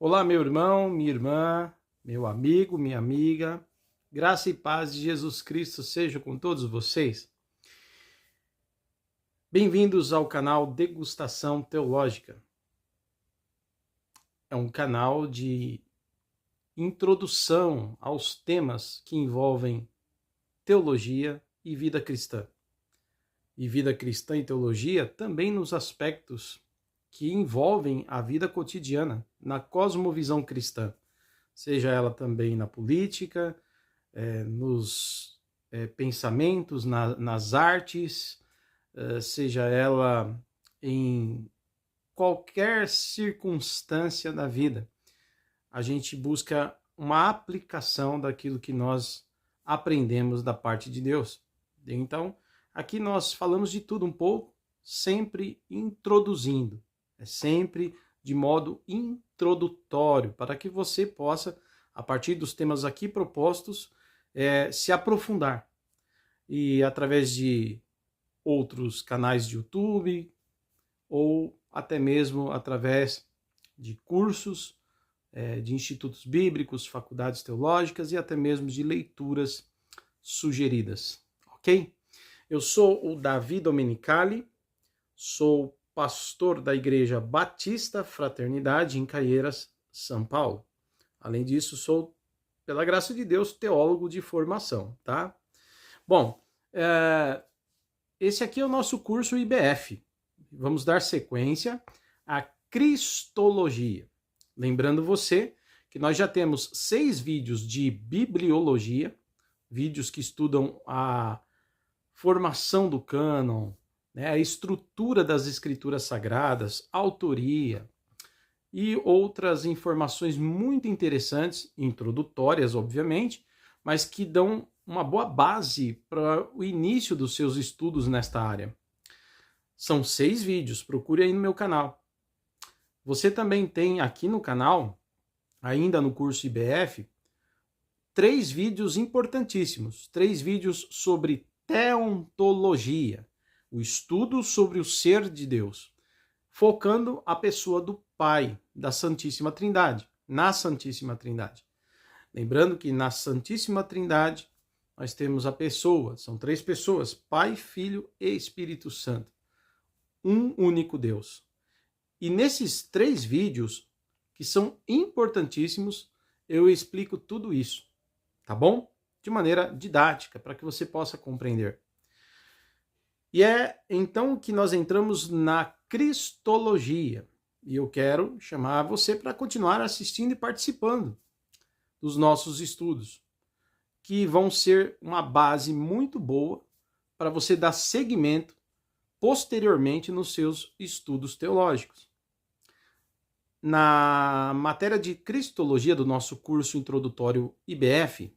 Olá, meu irmão, minha irmã, meu amigo, minha amiga. Graça e paz de Jesus Cristo seja com todos vocês. Bem-vindos ao canal Degustação Teológica. É um canal de introdução aos temas que envolvem teologia e vida cristã. E vida cristã e teologia também nos aspectos que envolvem a vida cotidiana, na cosmovisão cristã, seja ela também na política, nos pensamentos, nas artes, seja ela em qualquer circunstância da vida. A gente busca uma aplicação daquilo que nós aprendemos da parte de Deus. Então, aqui nós falamos de tudo um pouco, sempre introduzindo, sempre de modo introdutório, para que você possa, a partir dos temas aqui propostos, se aprofundar. E através de outros canais de YouTube, ou até mesmo através de cursos, de institutos bíblicos, faculdades teológicas e até mesmo de leituras sugeridas, ok? Eu sou o Davi Domenicali, sou pastor da Igreja Batista Fraternidade em Caieiras, São Paulo. Além disso, sou, pela graça de Deus, teólogo de formação, tá? Bom, esse aqui é o nosso curso IBF. Vamos dar sequência à Cristologia. Lembrando você que nós já temos 6 vídeos de bibliologia, vídeos que estudam a formação do cânon, a estrutura das escrituras sagradas, autoria e outras informações muito interessantes, introdutórias, obviamente, mas que dão uma boa base para o início dos seus estudos nesta área. São 6 vídeos, procure aí no meu canal. Você também tem aqui no canal, ainda no curso IBF, 3 vídeos importantíssimos, 3 vídeos sobre teontologia, o estudo sobre o ser de Deus, focando a pessoa do Pai, da Santíssima Trindade, na Santíssima Trindade. Lembrando que na Santíssima Trindade nós temos a pessoa, são 3 pessoas, Pai, Filho e Espírito Santo. Um único Deus. E nesses 3 vídeos, que são importantíssimos, eu explico tudo isso, tá bom? De maneira didática, para que você possa compreender. E é então que nós entramos na Cristologia. E eu quero chamar você para continuar assistindo e participando dos nossos estudos, que vão ser uma base muito boa para você dar seguimento posteriormente nos seus estudos teológicos. Na matéria de Cristologia do nosso curso introdutório IBF,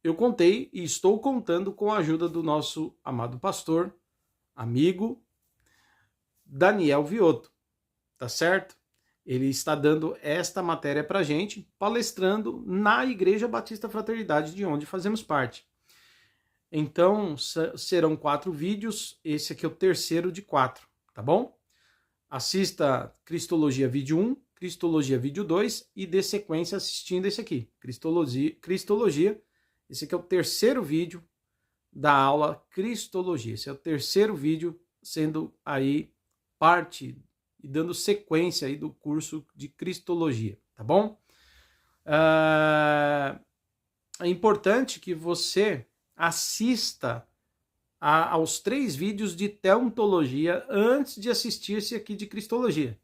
eu contei e estou contando com a ajuda do nosso amado pastor, amigo, Daniel Viotto, tá certo? Ele está dando esta matéria para a gente, palestrando na Igreja Batista Fraternidade, de onde fazemos parte. Então, serão 4 vídeos, esse aqui é o terceiro de 4, tá bom? Assista Cristologia vídeo 1, Cristologia vídeo 2 e dê sequência assistindo esse aqui, Cristologia. Esse aqui é o terceiro vídeo da aula Cristologia. Esse é o terceiro vídeo sendo aí parte e dando sequência aí do curso de Cristologia, tá bom? É importante que você assista aos 3 vídeos de teontologia antes de assistir esse aqui de Cristologia.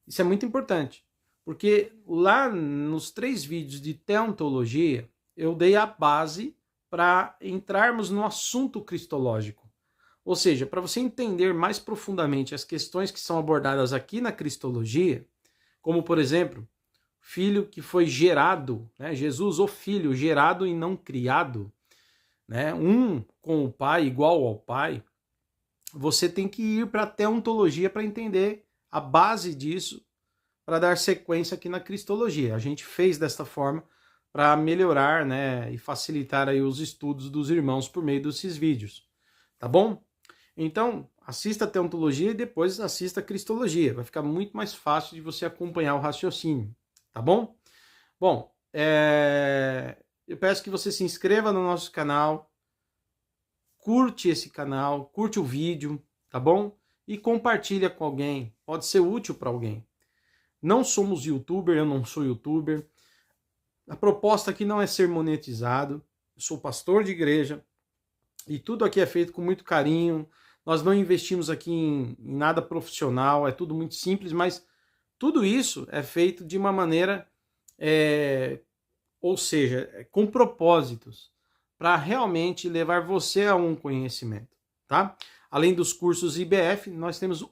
Isso é muito importante, porque lá nos 3 vídeos de teontologia eu dei a base para entrarmos no assunto cristológico. Ou seja, para você entender mais profundamente as questões que são abordadas aqui na Cristologia, como por exemplo, filho que foi gerado, Jesus, o filho gerado e não criado, um com o pai, igual ao pai, você tem que ir para a teontologia para entender a base disso, para dar sequência aqui na Cristologia. A gente fez desta forma para melhorar, e facilitar aí os estudos dos irmãos por meio desses vídeos, tá bom? Então, assista a Teontologia e depois assista a Cristologia. Vai ficar muito mais fácil de você acompanhar o raciocínio, tá bom? Bom, eu peço que você se inscreva no nosso canal, curte esse canal, curte o vídeo, tá bom? E compartilha com alguém, pode ser útil para alguém. Não somos youtuber, eu não sou youtuber. A proposta aqui não é ser monetizado. Eu sou pastor de igreja e tudo aqui é feito com muito carinho. Nós não investimos aqui em nada profissional, é tudo muito simples, mas tudo isso é feito de uma maneira, ou seja, com propósitos, para realmente levar você a um conhecimento, tá? Além dos cursos IBF, nós temos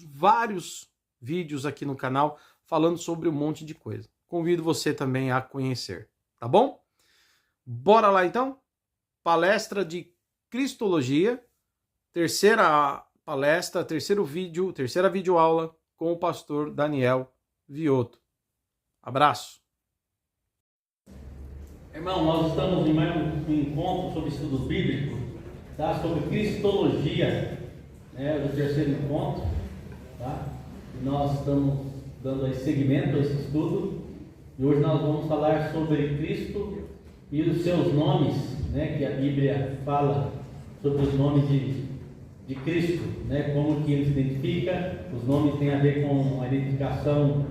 vários vídeos aqui no canal falando sobre um monte de coisa. Convido você também a conhecer, tá bom? Bora lá então? Palestra de Cristologia, terceira videoaula com o pastor Daniel Viotto. Abraço! Irmão, nós estamos em mais um encontro sobre estudos bíblicos, tá? Sobre Cristologia, né? O terceiro encontro, tá? E nós estamos dando aí seguimento a esse estudo, e hoje nós vamos falar sobre Cristo e os seus nomes, né? Que a Bíblia fala sobre os nomes de Cristo, né? Como que ele se identifica. Os nomes têm a ver com a identificação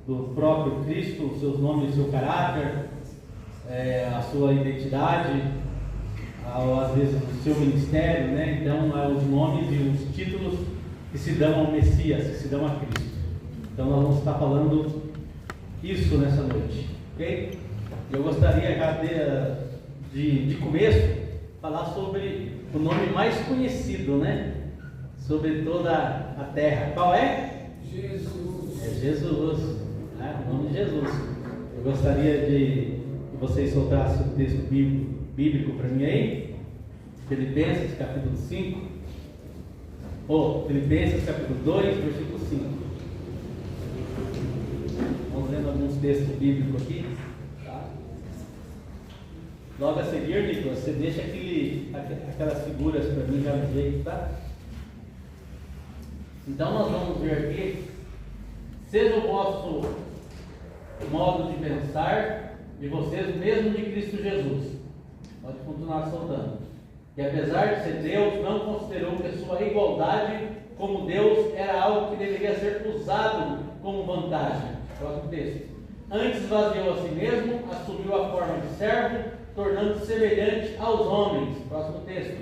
do próprio Cristo, os seus nomes, o seu caráter, a sua identidade, às vezes o seu ministério, né? Então, os nomes e os títulos que se dão ao Messias, que se dão a Cristo. Então, nós vamos estar falando isso nessa noite, ok? Eu gostaria já de começo falar sobre o nome mais conhecido, né? Sobre toda a terra. Qual é? Jesus. É Jesus, né? O nome de Jesus. Eu gostaria de que vocês soltassem o texto bíblico para mim aí. Filipenses capítulo 5. Filipenses capítulo 2, versículo 5. Vamos lendo alguns textos bíblicos aqui. Tá? Logo a seguir, Nicolas, você deixa aquelas figuras para mim já no jeito, tá? Então nós vamos ver aqui. Seja o vosso modo de pensar de vocês mesmo de Cristo Jesus. Pode continuar soltando. Que apesar de ser Deus, não considerou que a sua igualdade como Deus era algo que deveria ser usado como vantagem. Próximo texto. Antes esvaziou a si mesmo, assumiu a forma de servo, tornando-se semelhante aos homens. Próximo texto.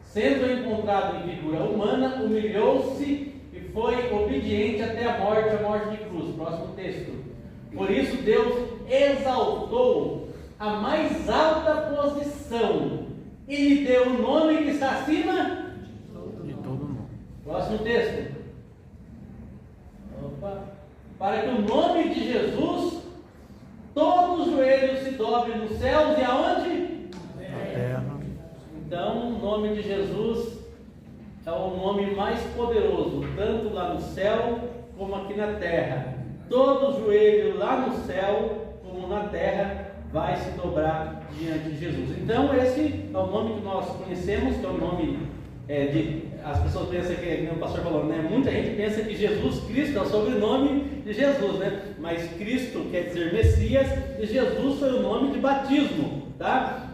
Sendo encontrado em figura humana, humilhou-se e foi obediente até a morte de cruz. Próximo texto. Por isso Deus exaltou a mais alta posição e lhe deu o nome que está acima de todo nome. Próximo texto. Para que o nome de Jesus todos os joelhos se dobrem nos céus e aonde? Na terra. Então o nome de Jesus é o nome mais poderoso, tanto lá no céu como aqui na terra. Todo joelho lá no céu como na terra vai se dobrar diante de Jesus. Então esse é o nome que nós conhecemos, que é o nome as pessoas pensam que o pastor falou, né? Muita gente pensa que Jesus Cristo é o sobrenome de Jesus, né? Mas Cristo quer dizer Messias e Jesus foi o nome de batismo, tá?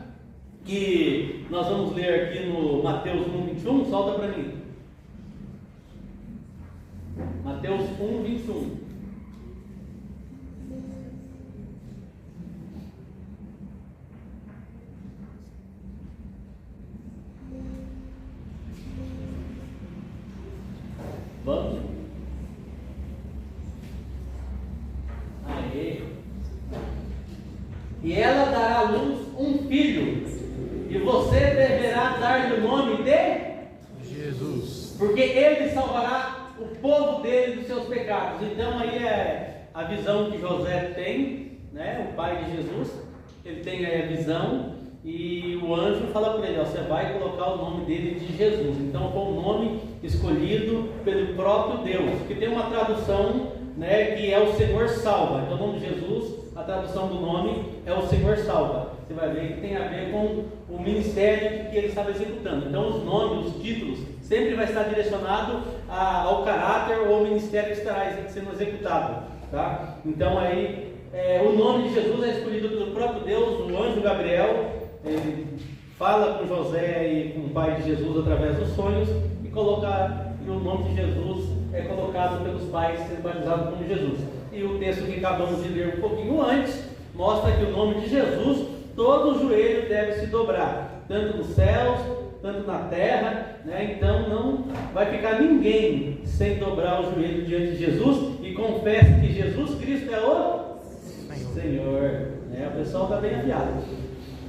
Que nós vamos ler aqui no Mateus 1:21, solta para mim. Mateus 1:21. Vamos? Aê. E ela dará à luz um filho, e você deverá dar-lhe o nome de Jesus, porque ele salvará o povo dele dos seus pecados. Então aí é a visão que José tem, né? O pai de Jesus, ele tem aí a visão. E o anjo fala para ele, você vai colocar o nome dele de Jesus. Então foi um nome escolhido pelo próprio Deus, que tem uma tradução, né, que é o Senhor salva. Então o nome de Jesus a tradução do nome é o Senhor salva. Você vai ver que tem a ver com o ministério que ele estava executando. Então os nomes, os títulos, sempre vai estar direcionado ao caráter ou ao ministério que estará sendo executado. Tá? Então aí, o nome de Jesus é escolhido pelo próprio Deus, o anjo Gabriel, ele fala com José e com o pai de Jesus através dos sonhos e o nome de Jesus é colocado pelos pais sendo batizados como Jesus. E o texto que acabamos de ler um pouquinho antes mostra que o nome de Jesus, todo joelho deve se dobrar, tanto nos céus, tanto na terra, né? Então não vai ficar ninguém sem dobrar o joelho diante de Jesus e confesse que Jesus Cristo é o Senhor. Né? O pessoal está bem afiado.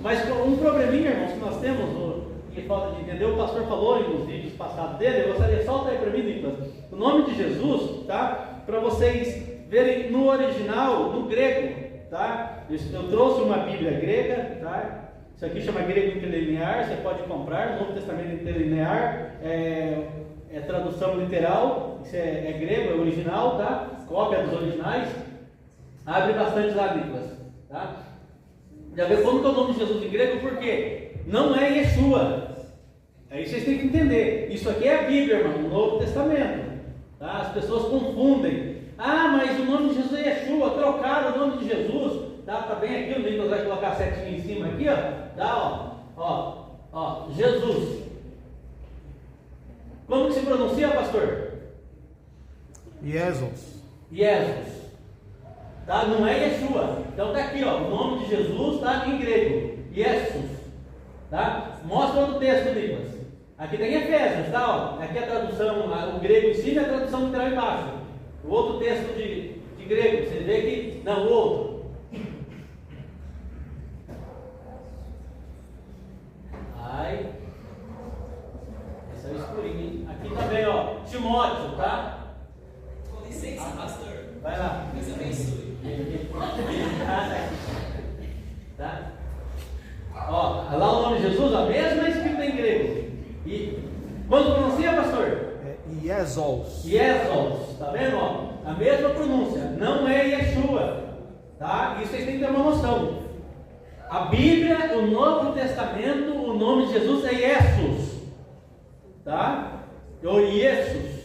Mas um probleminha, irmãos, que nós temos, que falta de entender, o pastor falou nos vídeos passados dele, eu gostaria, solta aí para mim, Nicolas, o nome de Jesus, tá? Para vocês verem no original, no grego, tá? Eu trouxe uma Bíblia grega, tá? Isso aqui chama grego interlinear, você pode comprar, Novo Testamento interlinear, é tradução literal, isso é grego, é original, tá? Cópia dos originais, abre bastante lá, Nicolas, tá? Já vê como que é o nome de Jesus em grego, por quê? Não é Yeshua. Aí vocês têm que entender. Isso aqui é a Bíblia, irmão, o Novo Testamento. Tá? As pessoas confundem. Ah, mas o nome de Jesus é Yeshua. Trocaram o nome de Jesus. Tá bem aqui, o Nicolas vai colocar a setinha em cima aqui, ó. Tá, ó, Jesus. Como que se pronuncia, pastor? Jesus. Tá? Não é Yeshua. Então tá aqui, ó, o nome de Jesus está em grego, Jesus. Tá? Mostra outro texto, Nicolas. Aqui tem Efésios, tá? Ó. Aqui a tradução, o grego em cima e a tradução literal embaixo. O outro texto de grego, você vê que. Não, o outro. Ai. Esse é o escurinho, hein? Aqui também, ó. Timóteo, tá? Com licença, pastor. Vai lá. Deus abençoe. Tá? Ó, lá o nome de Jesus, a mesma escrita em grego. E quando pronuncia, pastor? Jesus. Tá vendo? Ó, a mesma pronúncia. Não é Yeshua. Tá? Isso vocês têm que ter uma noção. A Bíblia, o Novo Testamento, o nome de Jesus é Jesus. Tá? Ou Jesus.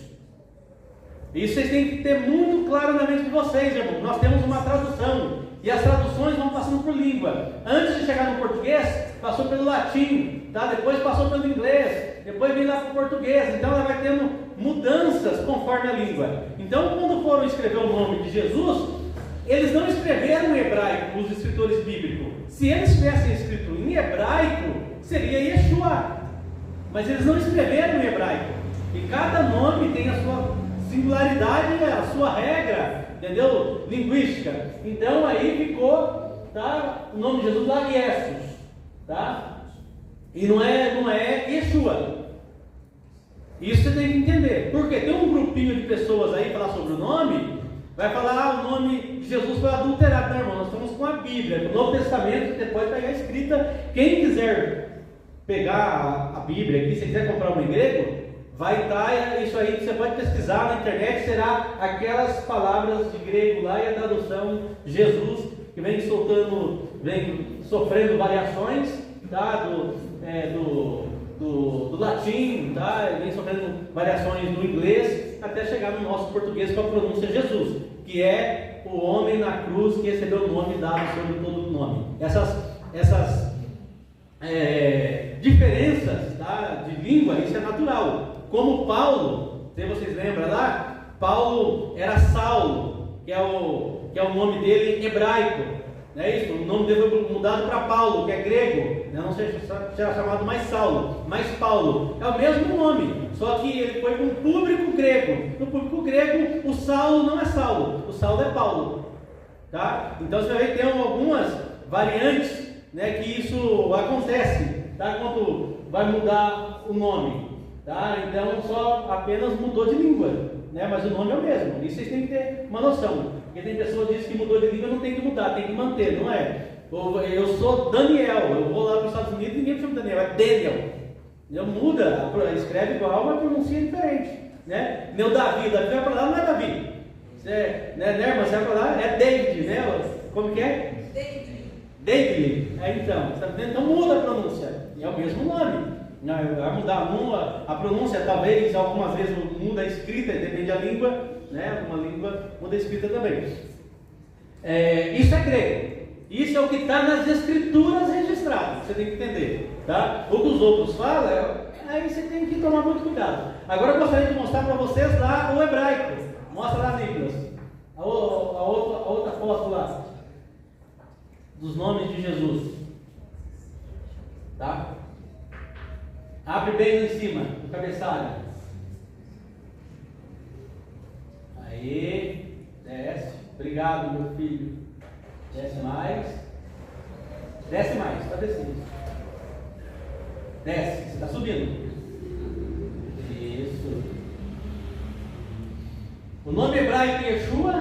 Isso vocês têm que ter muito claro na mente de vocês, irmão. Nós temos uma tradução. E as traduções vão passando por língua. Antes de chegar no português, passou pelo latim, tá? Depois passou pelo inglês, depois veio lá para o português. Então ela vai tendo mudanças conforme a língua. Então, quando foram escrever o nome de Jesus, eles não escreveram em hebraico, os escritores bíblicos. Se eles tivessem escrito em hebraico, seria Yeshua. Mas eles não escreveram em hebraico. E cada nome tem a sua singularidade, a sua regra, entendeu? Linguística. Então aí ficou, tá? O nome de Jesus lá, Jesus, tá? E não é Yeshua. Isso você tem que entender. Porque tem um grupinho de pessoas aí falar sobre o nome, vai falar, o nome de Jesus foi adulterado. Não, irmão, nós estamos com a Bíblia, o Novo Testamento, você pode pegar a escrita. Quem quiser pegar a Bíblia aqui, se quiser comprar uma em grego, vai estar isso aí, você pode pesquisar na internet, será aquelas palavras de grego lá e a tradução Jesus, que vem sofrendo variações, tá? Do latim, tá? Vem sofrendo variações do inglês, até chegar no nosso português com a pronúncia Jesus, que é o homem na cruz que recebeu o nome dado sobre todo o nome. Essas diferenças, tá? De língua, isso é natural. Como Paulo, se vocês lembram lá, Paulo era Saulo, que é o nome dele hebraico, não é isso? O nome dele foi mudado para Paulo, que é grego, não será chamado mais Saulo, mas Paulo, é o mesmo nome, só que ele foi com o público grego. No público grego, o Saulo não é Saulo, o Saulo é Paulo, tá? Então você vai ver que tem algumas variantes, né, que isso acontece, tá? Quando vai mudar o nome. Tá? Então só apenas mudou de língua, né? Mas o nome é o mesmo. Isso vocês têm que ter uma noção. Porque tem pessoas que dizem que mudou de língua, não tem que mudar, tem que manter, não é? Eu sou Daniel, eu vou lá para os Estados Unidos e ninguém me chama Daniel, é Daniel. Muda, escreve igual, mas pronuncia diferente, né? Meu Davi vai para lá, não é Davi. Você, né, irmã, você vai para lá, é David, né? Como que é? David. David. Então, tá vendo? Então muda a pronúncia. É o mesmo nome. Vai mudar a pronúncia, talvez algumas vezes muda a escrita, depende da língua, né? Uma língua muda a escrita também. Isso é grego. Isso é o que está nas escrituras registradas. Você tem que entender, tá? O que os outros falam, aí você tem que tomar muito cuidado. Agora eu gostaria de mostrar para vocês lá o hebraico. Mostra lá, Nicolas. A outra foto lá dos nomes de Jesus, tá? Abre bem lá em cima, no cabeçalho. Aí, desce. Obrigado, meu filho. Desce mais. Desce mais, está descendo. Desce, você está subindo. Isso. O nome hebraico Yeshua,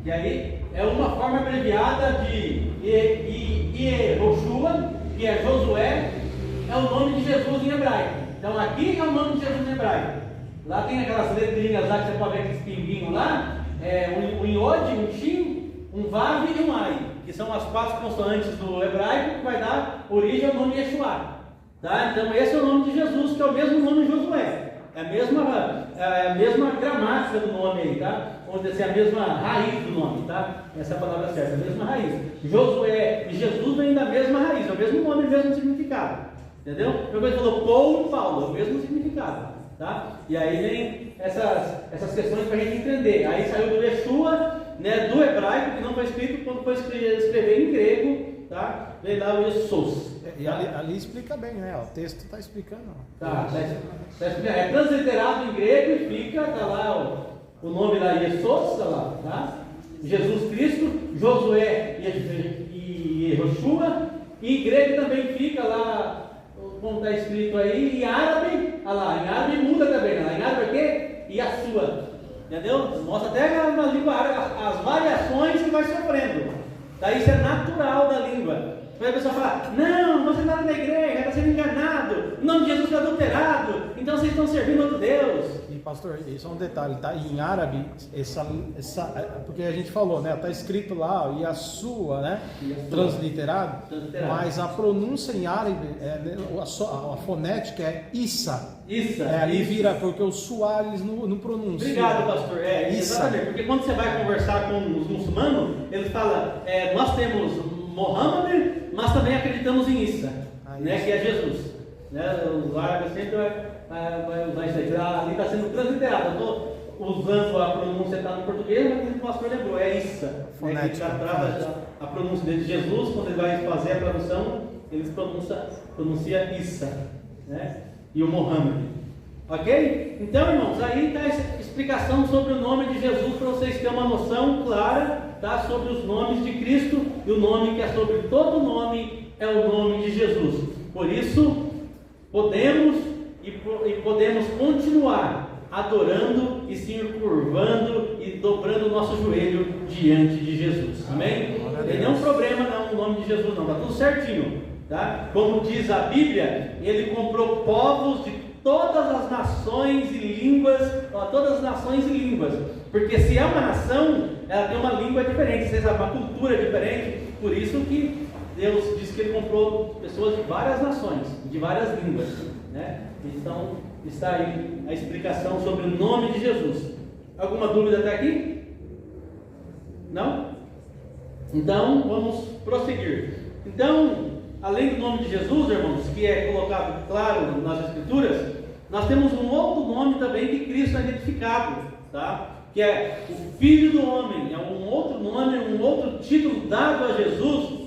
e aí é uma forma abreviada de Yehoshua, que é Josué, é o nome de Jesus em hebraico. Então aqui é o nome de Jesus em hebraico. Lá tem aquelas letrinhas lá que você pode ver aqueles pinguinhos lá, um Iod, um Shin, um Vav e um Ai, que são as 4 consoantes do hebraico que vai dar origem ao nome Yeshua. Tá? Então esse é o nome de Jesus, que é o mesmo nome de Josué. É a mesma gramática do nome aí, tá? Vamos dizer assim, a mesma raiz do nome, tá? Essa é a palavra certa, a mesma raiz. Josué e Jesus vêm da mesma raiz, é o mesmo nome, o mesmo significado. Entendeu? Então ele falou Paulo e Paulo, é o mesmo significado, tá? E aí vem essas questões para a gente entender. Aí saiu do Yeshua, né, do hebraico, que não foi escrito, quando foi escrever em grego, tá? Veio lá o Jesus. E ali explica bem, né? O texto está explicando. Tá explicando. É transliterado em grego e fica, tá lá o nome lá, Jesus, tá lá, tá? Jesus Cristo, Josué e Yehoshua, e em grego também fica lá, como está escrito aí, em árabe, olha lá, em árabe muda também, lá, em árabe é o quê? Yashua, entendeu? Mostra até na língua árabe as variações que vai sofrendo, tá? Isso é natural da língua. Aí a pessoa fala, não, você está na igreja, está sendo enganado, o nome de Jesus foi adulterado, então vocês estão servindo outro Deus. E pastor, isso é um detalhe, tá? Em árabe, porque a gente falou, né? Está escrito lá, Yashua, né? Transliterado, mas a pronúncia em árabe, a fonética é Issa. Issa. Ali vira, porque os suares não pronunciam. Obrigado, pastor. Exatamente, porque quando você vai conversar com os muçulmanos, eles falam, nós temos Mohammed, mas também acreditamos em Issa, né, que é Jesus. Né? O árabe sempre vai usar isso aí. Ali está sendo transliterado. Eu estou usando a pronúncia que está no português, mas o pastor lembrou, é Issa. Né, que já trava a pronúncia de Jesus, quando ele vai fazer a tradução, eles pronuncia Issa, né? E o Mohammed. Ok? Então, irmãos, aí está a explicação sobre o nome de Jesus, para vocês terem uma noção clara, tá, sobre os nomes de Cristo, e o nome que é sobre todo nome é o nome de Jesus. Por isso, podemos continuar adorando e se curvando e dobrando o nosso joelho diante de Jesus. Amém? Não tem nenhum problema não, o nome de Jesus não, está tudo certinho. Tá? Como diz a Bíblia, ele comprou povos de todas as nações e línguas, porque se é uma nação, ela tem uma língua diferente, seja uma cultura diferente, por isso que Deus diz que ele comprou pessoas de várias nações, de várias línguas, né? Então está aí a explicação sobre o nome de Jesus. Alguma dúvida até aqui? Não? Então vamos prosseguir. Então, além do nome de Jesus, irmãos, que é colocado claro nas Escrituras, nós temos um outro nome também que Cristo é identificado, tá? Que é o Filho do Homem. É um outro nome, um outro título dado a Jesus,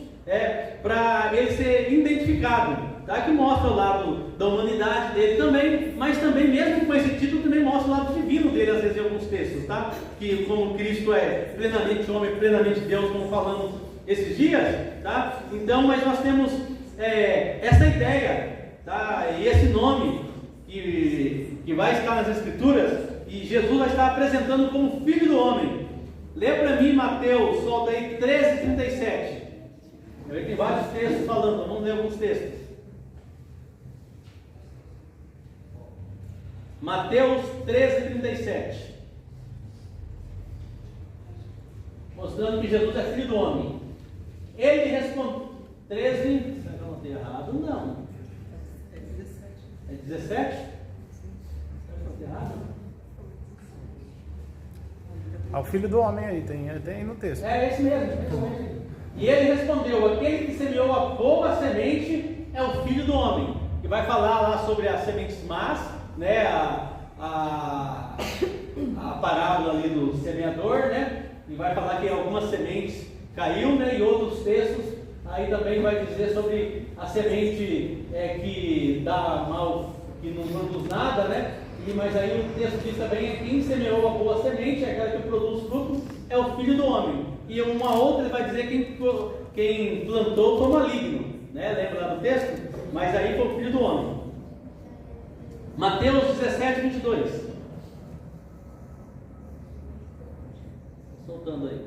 para ele ser identificado, tá? Que mostra o lado da humanidade dele também, mas também mesmo com esse título também mostra o lado divino dele, às vezes em alguns textos, tá? Que como Cristo é plenamente homem, plenamente Deus, como falamos esses dias, tá? Então, mas nós temos essa ideia, tá? E esse nome que vai estar nas Escrituras, e Jesus vai estar apresentando como Filho do Homem. Lê para mim Mateus, solta aí 13:37. Tem vários textos falando, vamos ler alguns textos. Mateus 13:37. Mostrando que Jesus é Filho do Homem. Ele respondeu, 13, será que eu anotei errado? Não. É 17? Será que eu anotei errado? O filho do homem aí, tem no texto. É esse mesmo, é esse mesmo. E ele respondeu, aquele que semeou a boa semente é o filho do homem. Que vai falar lá sobre as sementes más, né, a parábola ali do semeador, né, e vai falar que algumas sementes caiu, né, e outros textos aí também vai dizer sobre a semente que dá mal, que não produz nada, né, mas aí o texto diz também que quem semeou a boa semente, é aquela que produz fruto, é o filho do homem. E uma outra ele vai dizer quem plantou foi o maligno, né, lembra lá do texto? Mas aí foi o filho do homem. Mateus 17, 22. Soltando aí.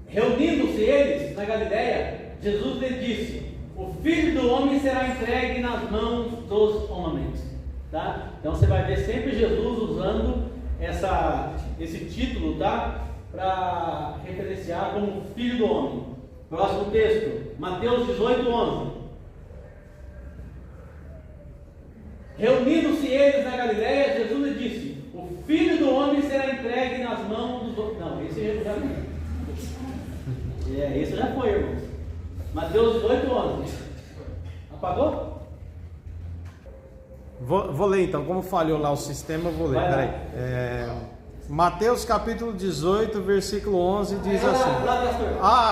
Reunindo-se eles na Galiléia, Jesus lhe disse: o filho do homem será entregue nas mãos dos homens. Tá? Então você vai ver sempre Jesus usando esse título, tá? Para referenciar como filho do homem. Próximo texto, Mateus 18, 11. Reunindo-se eles na Galiléia, Jesus lhe disse: o filho do homem será entregue nas mãos dos homens. Não, esse já foi. Esse já foi, irmãos. Mateus 18, 11. Apagou? Vou ler então, como falhou lá o sistema, eu vou ler. Peraí. Mateus capítulo 18, versículo 11 diz assim.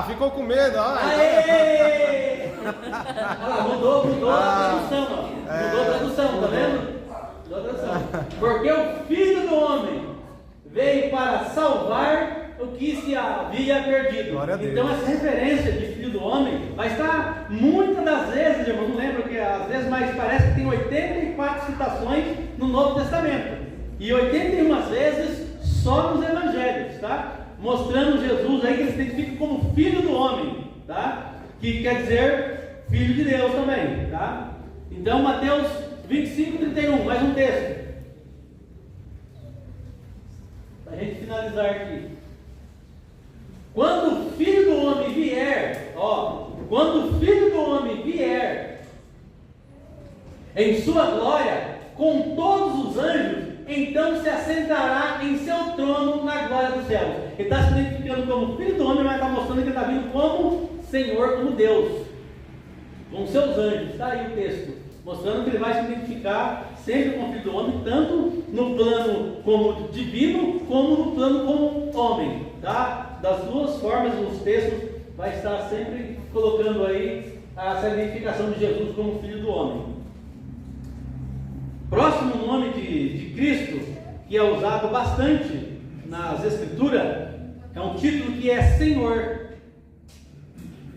Ficou com medo? Aê! Mudou a tradução, ó. Mudou a tradução, tá vendo? Mudou a tradução. Porque o Filho do Homem veio para salvar o que se havia perdido. Então essa referência de Filho do Homem vai estar muitas das vezes, irmão, não lembro que às vezes, mas parece que tem 84 citações no Novo Testamento. E 81 vezes só nos evangelhos, tá? Mostrando Jesus aí que ele se identifica como filho do homem, tá? Que quer dizer filho de Deus também, tá? Então Mateus 25, 31, mais um texto. Para a gente finalizar aqui. Quando o Filho do Homem vier, quando o Filho do Homem vier em sua glória, com todos os anjos, então se assentará em seu trono na glória dos céus. Ele está se identificando como Filho do Homem, mas está mostrando que ele está vindo como Senhor, como Deus, com seus anjos. Está aí o texto, mostrando que ele vai se identificar sempre com o Filho do Homem, tanto no plano como divino, como no plano como homem, tá? Das duas formas, os textos vai estar sempre colocando aí essa identificação de Jesus como Filho do Homem. Próximo nome de Cristo, que é usado bastante nas Escrituras, é um título que é Senhor.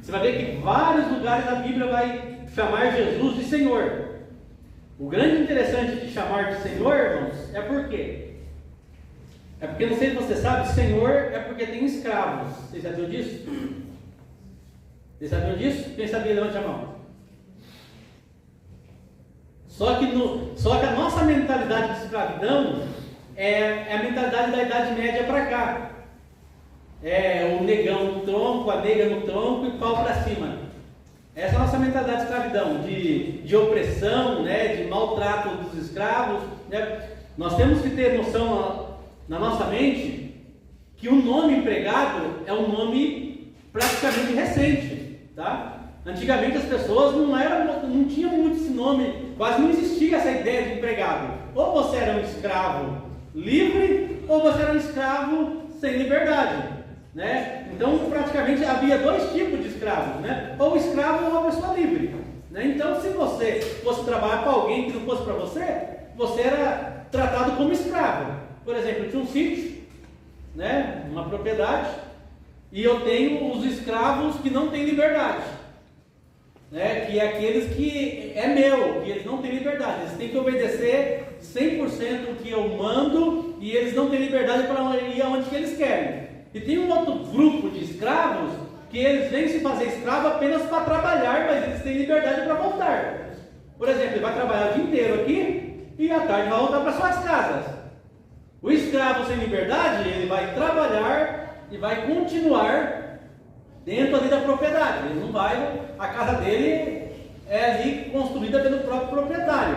Você vai ver que vários lugares da Bíblia vai chamar Jesus de Senhor. O grande interessante de chamar de Senhor, irmãos, é por quê? É porque, não sei se você sabe, Senhor é porque tem escravos. Vocês sabiam disso? Vocês sabiam disso? Quem sabia, levante a mão. Só que a nossa mentalidade de escravidão é a mentalidade da Idade Média para cá. É o negão no tronco, a nega no tronco e pau para cima. Essa é a nossa mentalidade de escravidão, de opressão, né, de maltrato dos escravos. Né? Nós temos que ter noção na nossa mente que o nome empregado é um nome praticamente recente, tá? Antigamente as pessoas não tinham muito esse nome, quase não existia essa ideia de empregado. Ou você era um escravo livre, ou você era um escravo sem liberdade, né? Então praticamente havia dois tipos de escravos, né? Ou escravo ou uma pessoa livre, né? Então se você fosse trabalhar para alguém que não fosse para você, você era tratado como escravo. Por exemplo, eu tinha um sítio, né? Uma propriedade, e eu tenho os escravos que não têm liberdade, né? Que é aqueles que é meu, que eles não têm liberdade, eles têm que obedecer 100% o que eu mando, e eles não têm liberdade para ir aonde que eles querem. E tem um outro grupo de escravos que eles vêm se fazer escravo apenas para trabalhar, mas eles têm liberdade para voltar. Por exemplo, ele vai trabalhar o dia inteiro aqui e à tarde vai voltar para suas casas. O escravo sem liberdade, ele vai trabalhar e vai continuar dentro ali da propriedade. Ele não vai, a casa dele é ali construída pelo próprio proprietário.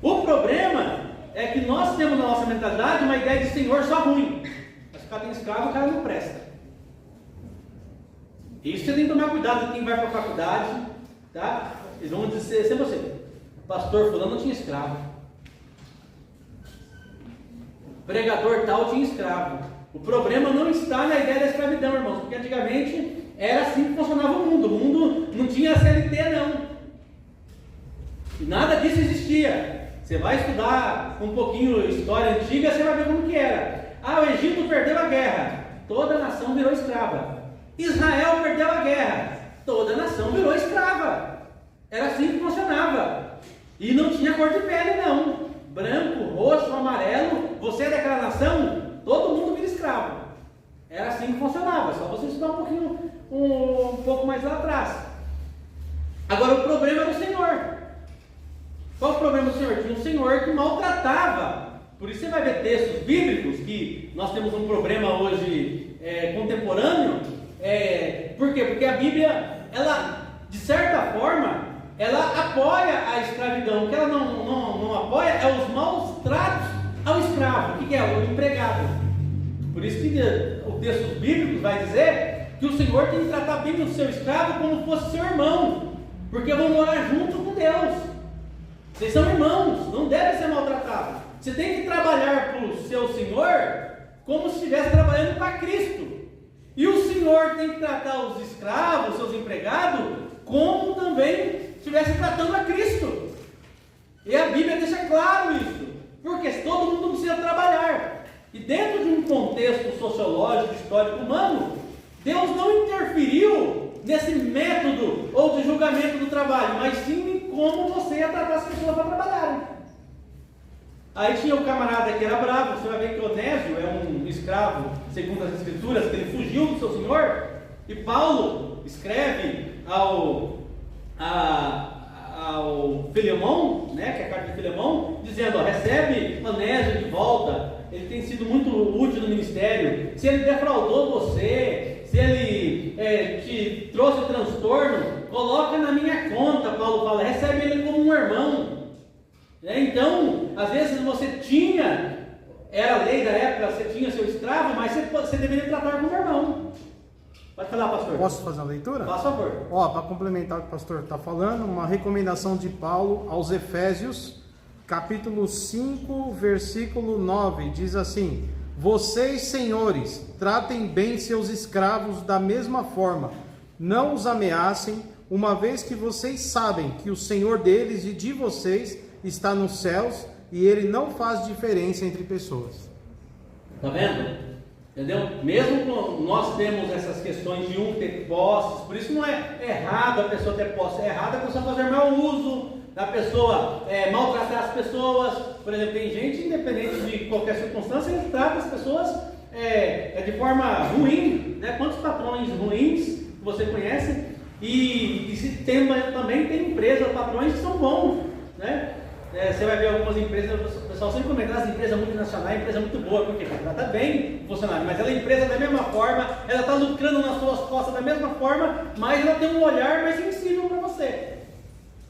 O problema é que nós temos na nossa mentalidade uma ideia de senhor só ruim. Mas se o cara tem escravo, o cara não presta. Isso você tem que tomar cuidado com quem vai para a faculdade, tá? Eles vão dizer, se você, o pastor fulano não tinha escravo, o pregador tal tinha escravo. O problema não está na ideia da escravidão, irmãos, porque antigamente era assim que funcionava o mundo não tinha CLT não, e nada disso existia. Você vai estudar um pouquinho história antiga, você vai ver como que era. O Egito perdeu a guerra, toda a nação virou escrava. Israel perdeu a guerra, toda a nação virou escrava. Era assim que funcionava. E não tinha cor de pele não. Branco, roxo, amarelo, você é daquela nação, todo mundo vira escravo. Era assim que funcionava, só você estudar um pouco mais lá atrás. Agora o problema era o Senhor. Qual o problema do Senhor? Tinha um Senhor que maltratava. Por isso você vai ver textos bíblicos que nós temos um problema hoje contemporâneo. Por quê? Porque a Bíblia, ela, de certa forma, ela apoia a escravidão. O que ela não apoia é os maus tratos ao escravo. O que é? O empregado. Por isso que o texto bíblico vai dizer que o Senhor tem que tratar bem o seu escravo como fosse seu irmão, porque vão morar junto com Deus. Vocês são irmãos, não devem ser maltratados. Você tem que trabalhar para o seu Senhor como se estivesse trabalhando para Cristo. E o Senhor tem que tratar os escravos, seus empregados, como também estivesse tratando a Cristo. E a Bíblia deixa claro isso, porque todo mundo precisa trabalhar. E dentro de um contexto sociológico, histórico, humano, Deus não interferiu nesse método ou de julgamento do trabalho, mas sim em como você ia tratar as pessoas para trabalharem. Aí tinha o camarada que era bravo. Você vai ver que Onésio é um escravo, segundo as Escrituras, que ele fugiu do seu senhor. E Paulo escreve ao Filemão, né, que é a carta de Filemão, dizendo: recebe Onésio de volta, ele tem sido muito útil no ministério. Se ele defraudou você, se ele te trouxe transtorno, coloca na minha conta. Paulo fala, recebe ele como um irmão. Então, às vezes você tinha, era a lei da época, você tinha seu escravo, mas você deveria tratar como irmão. Pode falar, pastor. Posso fazer a leitura? Faz favor. Para complementar o que o pastor está falando, uma recomendação de Paulo aos Efésios, capítulo 5, versículo 9, diz assim: vocês, senhores, tratem bem seus escravos da mesma forma, não os ameacem, uma vez que vocês sabem que o Senhor deles e de vocês está nos céus e ele não faz diferença entre pessoas. Tá vendo? Entendeu? Mesmo quando nós temos essas questões de ter posses, por isso não é errado a pessoa ter posse, é errado a pessoa fazer mau uso, da pessoa maltratar as pessoas. Por exemplo, tem gente, independente de qualquer circunstância, ele trata as pessoas de forma ruim, né? Quantos patrões ruins que você conhece? E também tem empresas, patrões que são bons, né? Você vai ver algumas empresas, o pessoal sempre comenta, as empresas multinacionais, a empresa é muito boa, porque ela está bem funcionando, mas ela é empresa da mesma forma, ela está lucrando nas suas costas da mesma forma, mas ela tem um olhar mais sensível para você.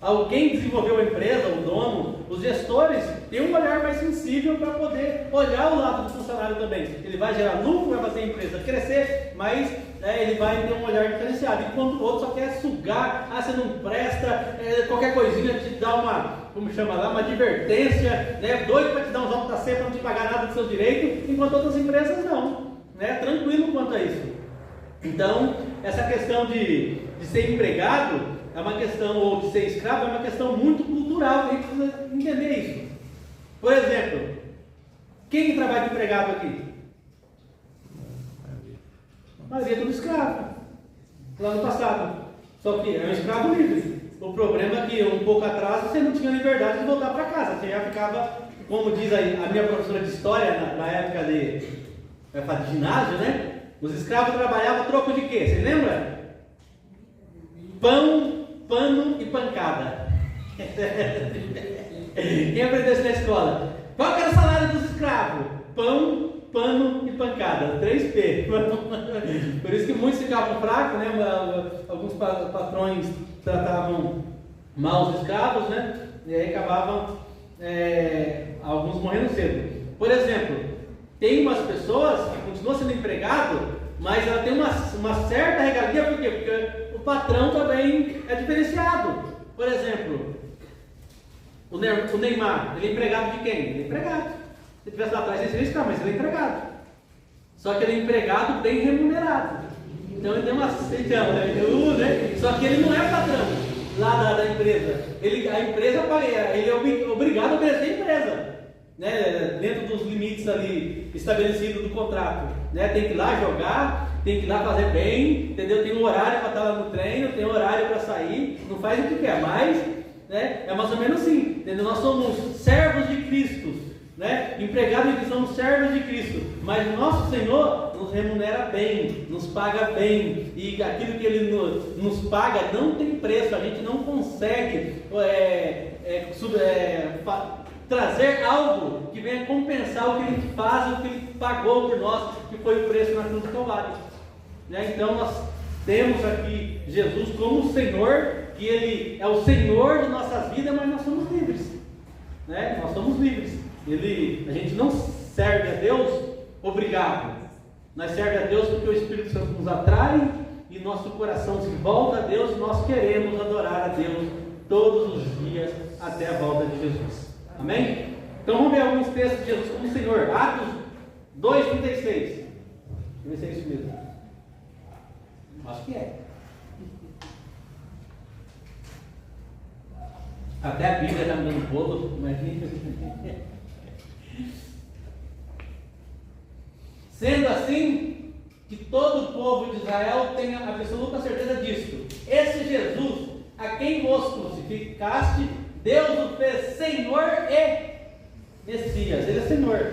Alguém desenvolveu a empresa, o dono, os gestores, tem um olhar mais sensível para poder olhar o lado do funcionário também. Ele vai gerar lucro, vai fazer a empresa crescer, mas ele vai ter um olhar diferenciado. Enquanto o outro só quer sugar, você não presta, qualquer coisinha te dá uma advertência, né? Doido para te dar uns altos da cepa, para não te pagar nada dos seus direitos, enquanto outras empresas não, né? Tranquilo quanto a isso. Então, essa questão de ser empregado é uma questão, ou de ser escravo, é uma questão muito cultural, a gente precisa entender isso. Por exemplo, quem trabalha de empregado aqui? A maioria é tudo escravo, lá no passado. Só que é um escravo livre. O problema é que um pouco atrás você não tinha liberdade de voltar para casa, você já ficava, como diz a minha professora de história, na época de ginásio, né? Os escravos trabalhavam a troco de quê? Você lembra? Pão, pano e pancada. Quem aprendeu isso na escola? Qual que era o salário dos escravos? pão, pano e pancada, 3P. Por isso que muitos ficavam fracos, né? Alguns patrões tratavam mal os escravos, né? E aí acabavam alguns morrendo cedo. Por exemplo, tem umas pessoas que continuam sendo empregado, mas ela tem uma certa regalia, por quê? Porque o patrão também é diferenciado. Por exemplo, o Neymar, ele é empregado de quem? Ele é empregado. Se ele tivesse lá atrás, ele seria escravo, mas ele é empregado. Só que ele é empregado bem remunerado. Então ele tem uma. Né? Só que ele não é patrão lá da empresa. A empresa paga, ele é obrigado a obedecer a empresa. Né? Dentro dos limites ali estabelecidos do contrato. Né? Tem que ir lá jogar, tem que ir lá fazer bem, entendeu? Tem um horário para estar lá no treino, tem um horário para sair, não faz o que quer, mas né? É mais ou menos assim. Entendeu? Nós somos servos de Cristo. Né? Empregados que somos servos de Cristo, mas o nosso Senhor nos remunera bem, nos paga bem, e aquilo que Ele nos paga não tem preço. A gente não consegue trazer algo que venha compensar o que Ele faz, o que Ele pagou por nós, que foi o preço na cruz do Calvário. Né? Então nós temos aqui Jesus como o Senhor, que Ele é o Senhor de nossas vidas, mas nós somos livres. Né? Nós somos livres. A gente não serve a Deus obrigado. Nós servemos a Deus porque o Espírito Santo nos atrai e nosso coração se volta a Deus, e nós queremos adorar a Deus todos os dias até a volta de Jesus. Amém? Então vamos ver alguns textos de Jesus como Senhor. Atos 2,36. Deixa eu ver se é isso mesmo. Acho que é. Até a Bíblia está me dando bolo, mas sendo assim, que todo o povo de Israel tenha absoluta certeza disto: esse Jesus, a quem vos crucificaste, Deus o fez Senhor e Messias. Ele é Senhor.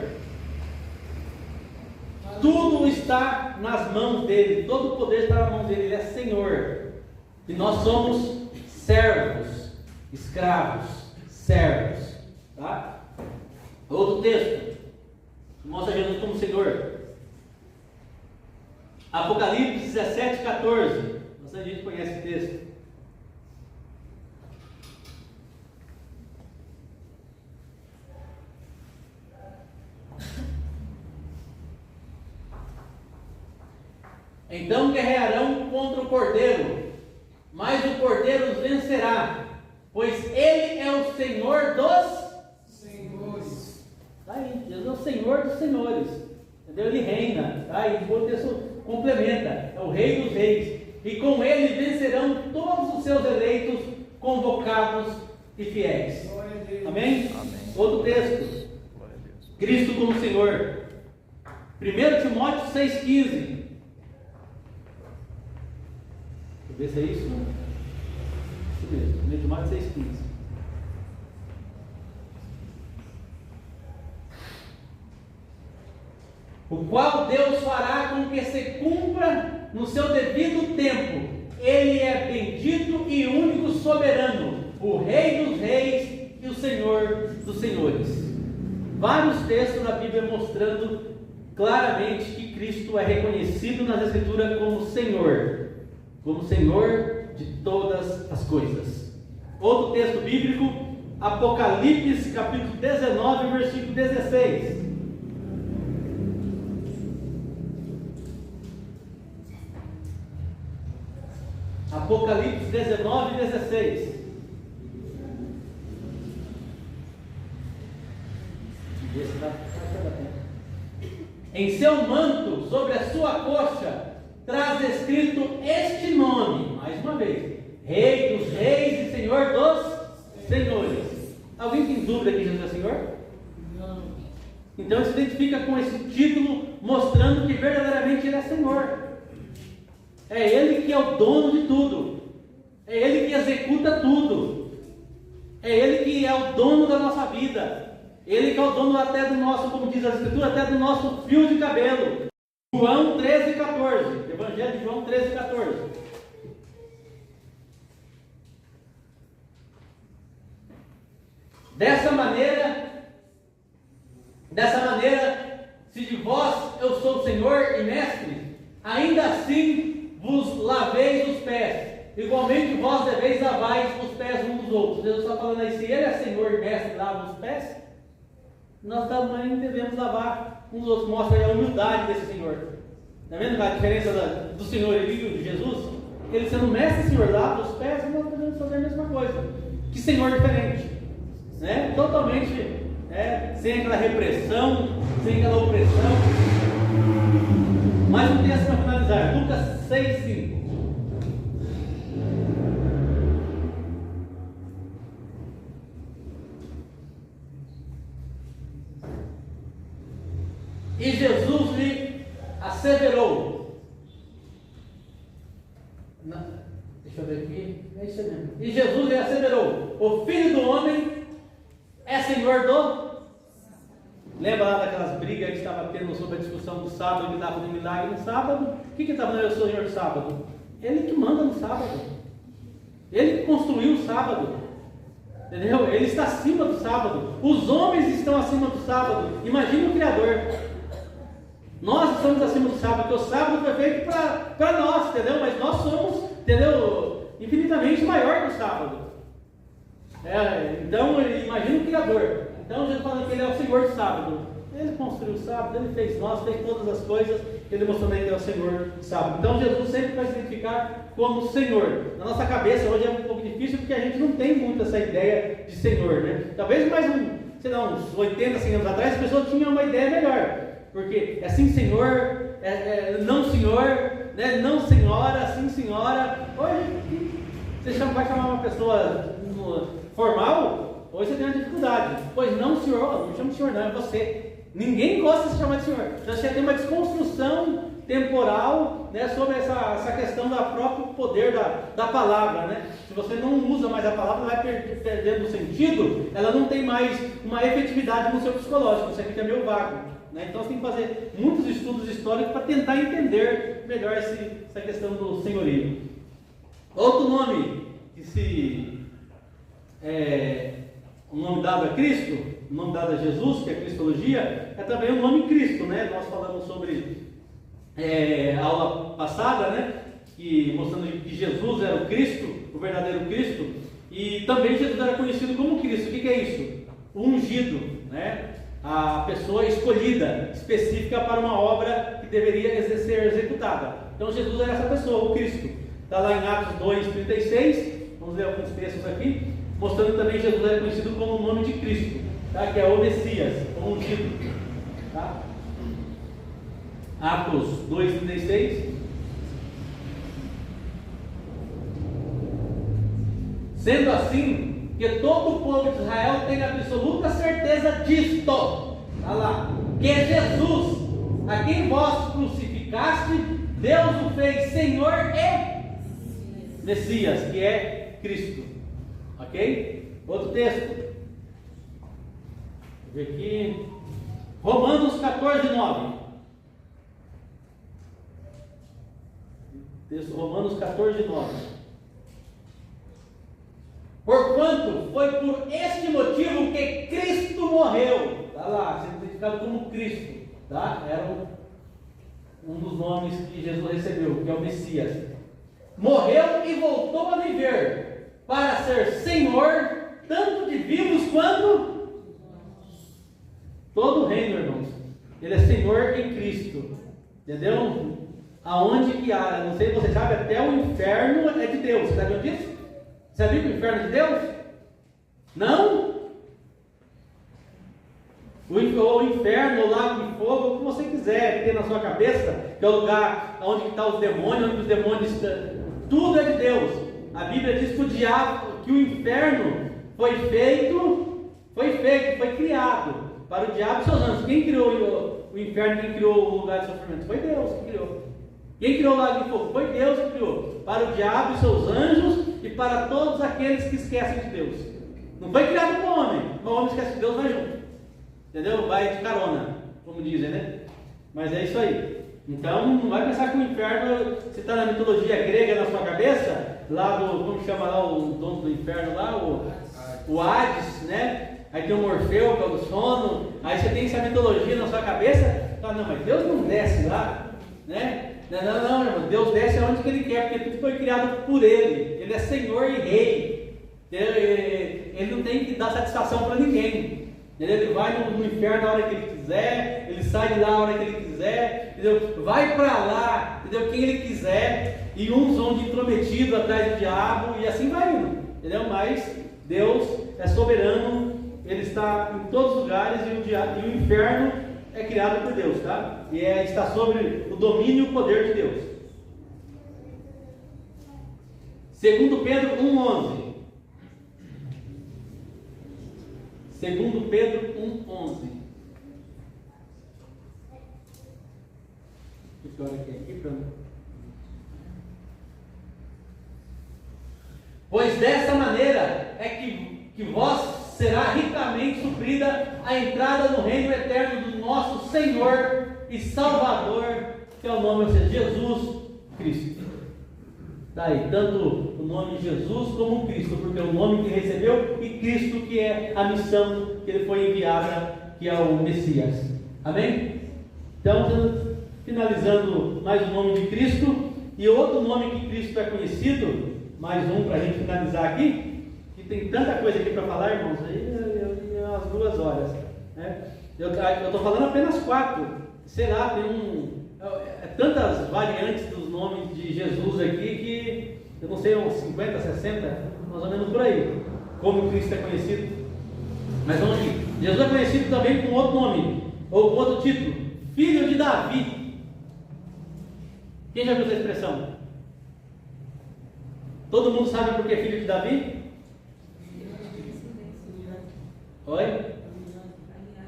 Tudo está nas mãos dele, todo o poder está nas mãos dele. Ele é Senhor. E nós somos servos, escravos, servos. Tá? Outro texto mostra Jesus como Senhor. Apocalipse 17:14. Bastante gente conhece o texto. Então guerrearão contra o Cordeiro, mas o Cordeiro os vencerá, pois Ele é o Senhor dos Senhores. Está aí, Jesus é o Senhor dos Senhores. Entendeu? Ele reina. Tá? E o texto complementa: é o Rei dos Reis. E com Ele vencerão todos os seus eleitos, convocados e fiéis. Amém? Amém. Outro texto. Cristo como Senhor. 1 Timóteo 6,15. Deixa eu ver se é isso. Isso mesmo. 1 Timóteo 6,15. O qual Deus fará com que se cumpra no seu devido tempo. Ele é bendito e único soberano, o Rei dos Reis e o Senhor dos Senhores. Vários textos na Bíblia mostrando claramente que Cristo é reconhecido nas Escrituras como Senhor de todas as coisas. Outro texto bíblico, Apocalipse capítulo 19, versículo 16. Apocalipse 19, 16. Em seu manto, sobre a sua coxa, traz escrito este nome, mais uma vez: Rei dos Reis e Senhor dos Senhores. Alguém tem dúvida que Jesus é Senhor? Não. Então ele se identifica com esse título, mostrando que verdadeiramente Ele é Senhor. É Ele que é o dono de tudo. É Ele que executa tudo. É Ele que é o dono da nossa vida. Ele que é o dono até do nosso, como diz a Escritura, até do nosso fio de cabelo. João 13,14. Evangelho de João 13,14. Dessa maneira, de vós eu sou Senhor e Mestre, ainda assim vos laveis os pés. Igualmente vós deveis lavar os pés uns dos outros. Jesus está falando aí, se Ele é Senhor e Mestre e lava os pés, nós também devemos lavar uns dos outros. Mostra aí a humildade desse Senhor. Está vendo a diferença do Senhor e de Jesus? Ele sendo Mestre e Senhor, lava os pés, e nós devemos fazer a mesma coisa. Que Senhor diferente, né? Totalmente, sem aquela repressão, sem aquela opressão. Mais um texto para finalizar, Lucas 6:5. E Jesus lhe asseverou. Deixa eu ver aqui. É isso mesmo. E Jesus lhe asseverou: o Filho do Homem é Senhor do. Lembra lá daquelas brigas que estava tendo sobre a discussão do sábado, que estava fazendo milagre no sábado? O que estava no Senhor do sábado? Ele que manda no sábado. Ele que construiu o sábado. Entendeu? Ele está acima do sábado. Os homens estão acima do sábado. Imagina o Criador. Nós estamos acima do sábado, porque o sábado foi feito para nós, entendeu? Mas nós somos, entendeu? Infinitamente maior que o sábado. Então, imagina o Criador. Então, Jesus falando que Ele é o Senhor do sábado. Ele construiu o sábado, Ele fez nós, fez todas as coisas. Ele mostrou que Ele é o Senhor do sábado. Então, Jesus sempre vai se identificar como Senhor. Na nossa cabeça, hoje é um pouco difícil, porque a gente não tem muito essa ideia de Senhor, né? Talvez mais uns 80, 100 anos atrás, as pessoas tinham uma ideia melhor. Porque é sim Senhor, não Senhor, né? Não Senhora, sim Senhora. Hoje, você vai chamar uma pessoa formal, hoje você tem uma dificuldade. Pois não, Senhor, não chama de Senhor, não, é você. Ninguém gosta de se chamar de Senhor. Então você tem uma desconstrução temporal, né, sobre essa questão do próprio poder da palavra, né? Se você não usa mais a palavra, vai perdendo o sentido, ela não tem mais uma efetividade no seu psicológico, você fica meio vago. Então você tem que fazer muitos estudos históricos para tentar entender melhor essa questão do senhorio. Outro nome o nome dado a Cristo, o nome dado a Jesus, que é a Cristologia, é também o nome Cristo, né? Nós falamos sobre a aula passada, né? Mostrando que Jesus era o Cristo, o verdadeiro Cristo, e também Jesus era conhecido como Cristo. O que é isso? O ungido, né? A pessoa escolhida, específica para uma obra que deveria ser executada. Então Jesus era essa pessoa, o Cristo. Está lá em Atos 2:36, vamos ler alguns textos aqui, mostrando que também Jesus era conhecido como o nome de Cristo, tá? Que é o Messias, o ungido. Tá? Atos 2:36. Sendo assim, que todo o povo de Israel tem absoluta certeza disto, tá lá, que é Jesus, a quem vós crucificaste, Deus o fez Senhor e Messias, que é Cristo. Ok? Outro texto. Vou ver aqui. Romanos 14:9. Texto Romanos 14:9. Porquanto foi por este motivo que Cristo morreu. Está lá, sendo identificado como Cristo. Tá? Era um dos nomes que Jesus recebeu, que é o Messias. Morreu e voltou a viver, para ser Senhor, tanto de vivos quanto todo o reino, irmãos. Ele é Senhor em Cristo. Entendeu? Aonde que há, não sei se você sabe, até o inferno é de Deus. Você sabe disso? Você sabia que o inferno é de Deus? Não? O inferno, o lago de fogo, o que você quiser ter na sua cabeça, que é o lugar onde estão os demônios, onde os demônios estão, tudo é de Deus. A Bíblia diz que o diabo, que o inferno foi criado para o diabo e seus anjos. Quem criou o inferno, quem criou o lugar de sofrimento? Foi Deus que criou. Quem criou o lago de fogo? Foi Deus que criou. Para o diabo e seus anjos e para todos aqueles que esquecem de Deus. Não foi criado para o homem. O homem esquece de Deus, vai junto. Entendeu? Vai de carona, como dizem, né? Mas é isso aí. Então, não vai pensar que o inferno, se está na mitologia grega na sua cabeça, lá do, como chama lá o dono do inferno lá, o Hades, né? aí tem o Morfeu, que é o do sono, aí você tem essa mitologia na sua cabeça, não, mas Deus não desce lá, né? Não, irmão, Deus desce aonde que Ele quer, porque tudo foi criado por Ele, Ele é Senhor e Rei, Ele não tem que dar satisfação para ninguém, ele vai no inferno na hora que Ele quiser, Ele sai de lá na hora que Ele quiser, entendeu? Vai para lá, entendeu? Quem Ele quiser, e uns vão de intrometido atrás do diabo, e assim vai indo, entendeu? Mas Deus é soberano, Ele está em todos os lugares, e o inferno é criado por Deus, tá? E está sobre o domínio e o poder de Deus. 2 Pedro 1,11. 2 Pedro 1,11. Deixa eu olhar aqui para mim. Pois dessa maneira é que vós será ricamente suprida a entrada no reino eterno do nosso Senhor e Salvador, que é o nome de Jesus Cristo. Daí, tanto o nome de Jesus como o Cristo, porque é o nome que recebeu, e Cristo, que é a missão que ele foi enviada, que é o Messias. Amém? Então, finalizando mais o nome de Cristo, e outro nome que Cristo é conhecido, mais um para a gente finalizar aqui, que tem tanta coisa aqui para falar, irmãos, aí umas 2 horas. Né? Eu estou falando apenas 4, sei lá, tem tantas variantes dos nomes de Jesus aqui que eu não sei, uns 50, 60, mais ou menos por aí, como Cristo é conhecido. Mas vamos aqui. Jesus é conhecido também com outro nome, ou com outro título, Filho de Davi. Quem já viu essa expressão? Todo mundo sabe por que é filho de Davi? Oi?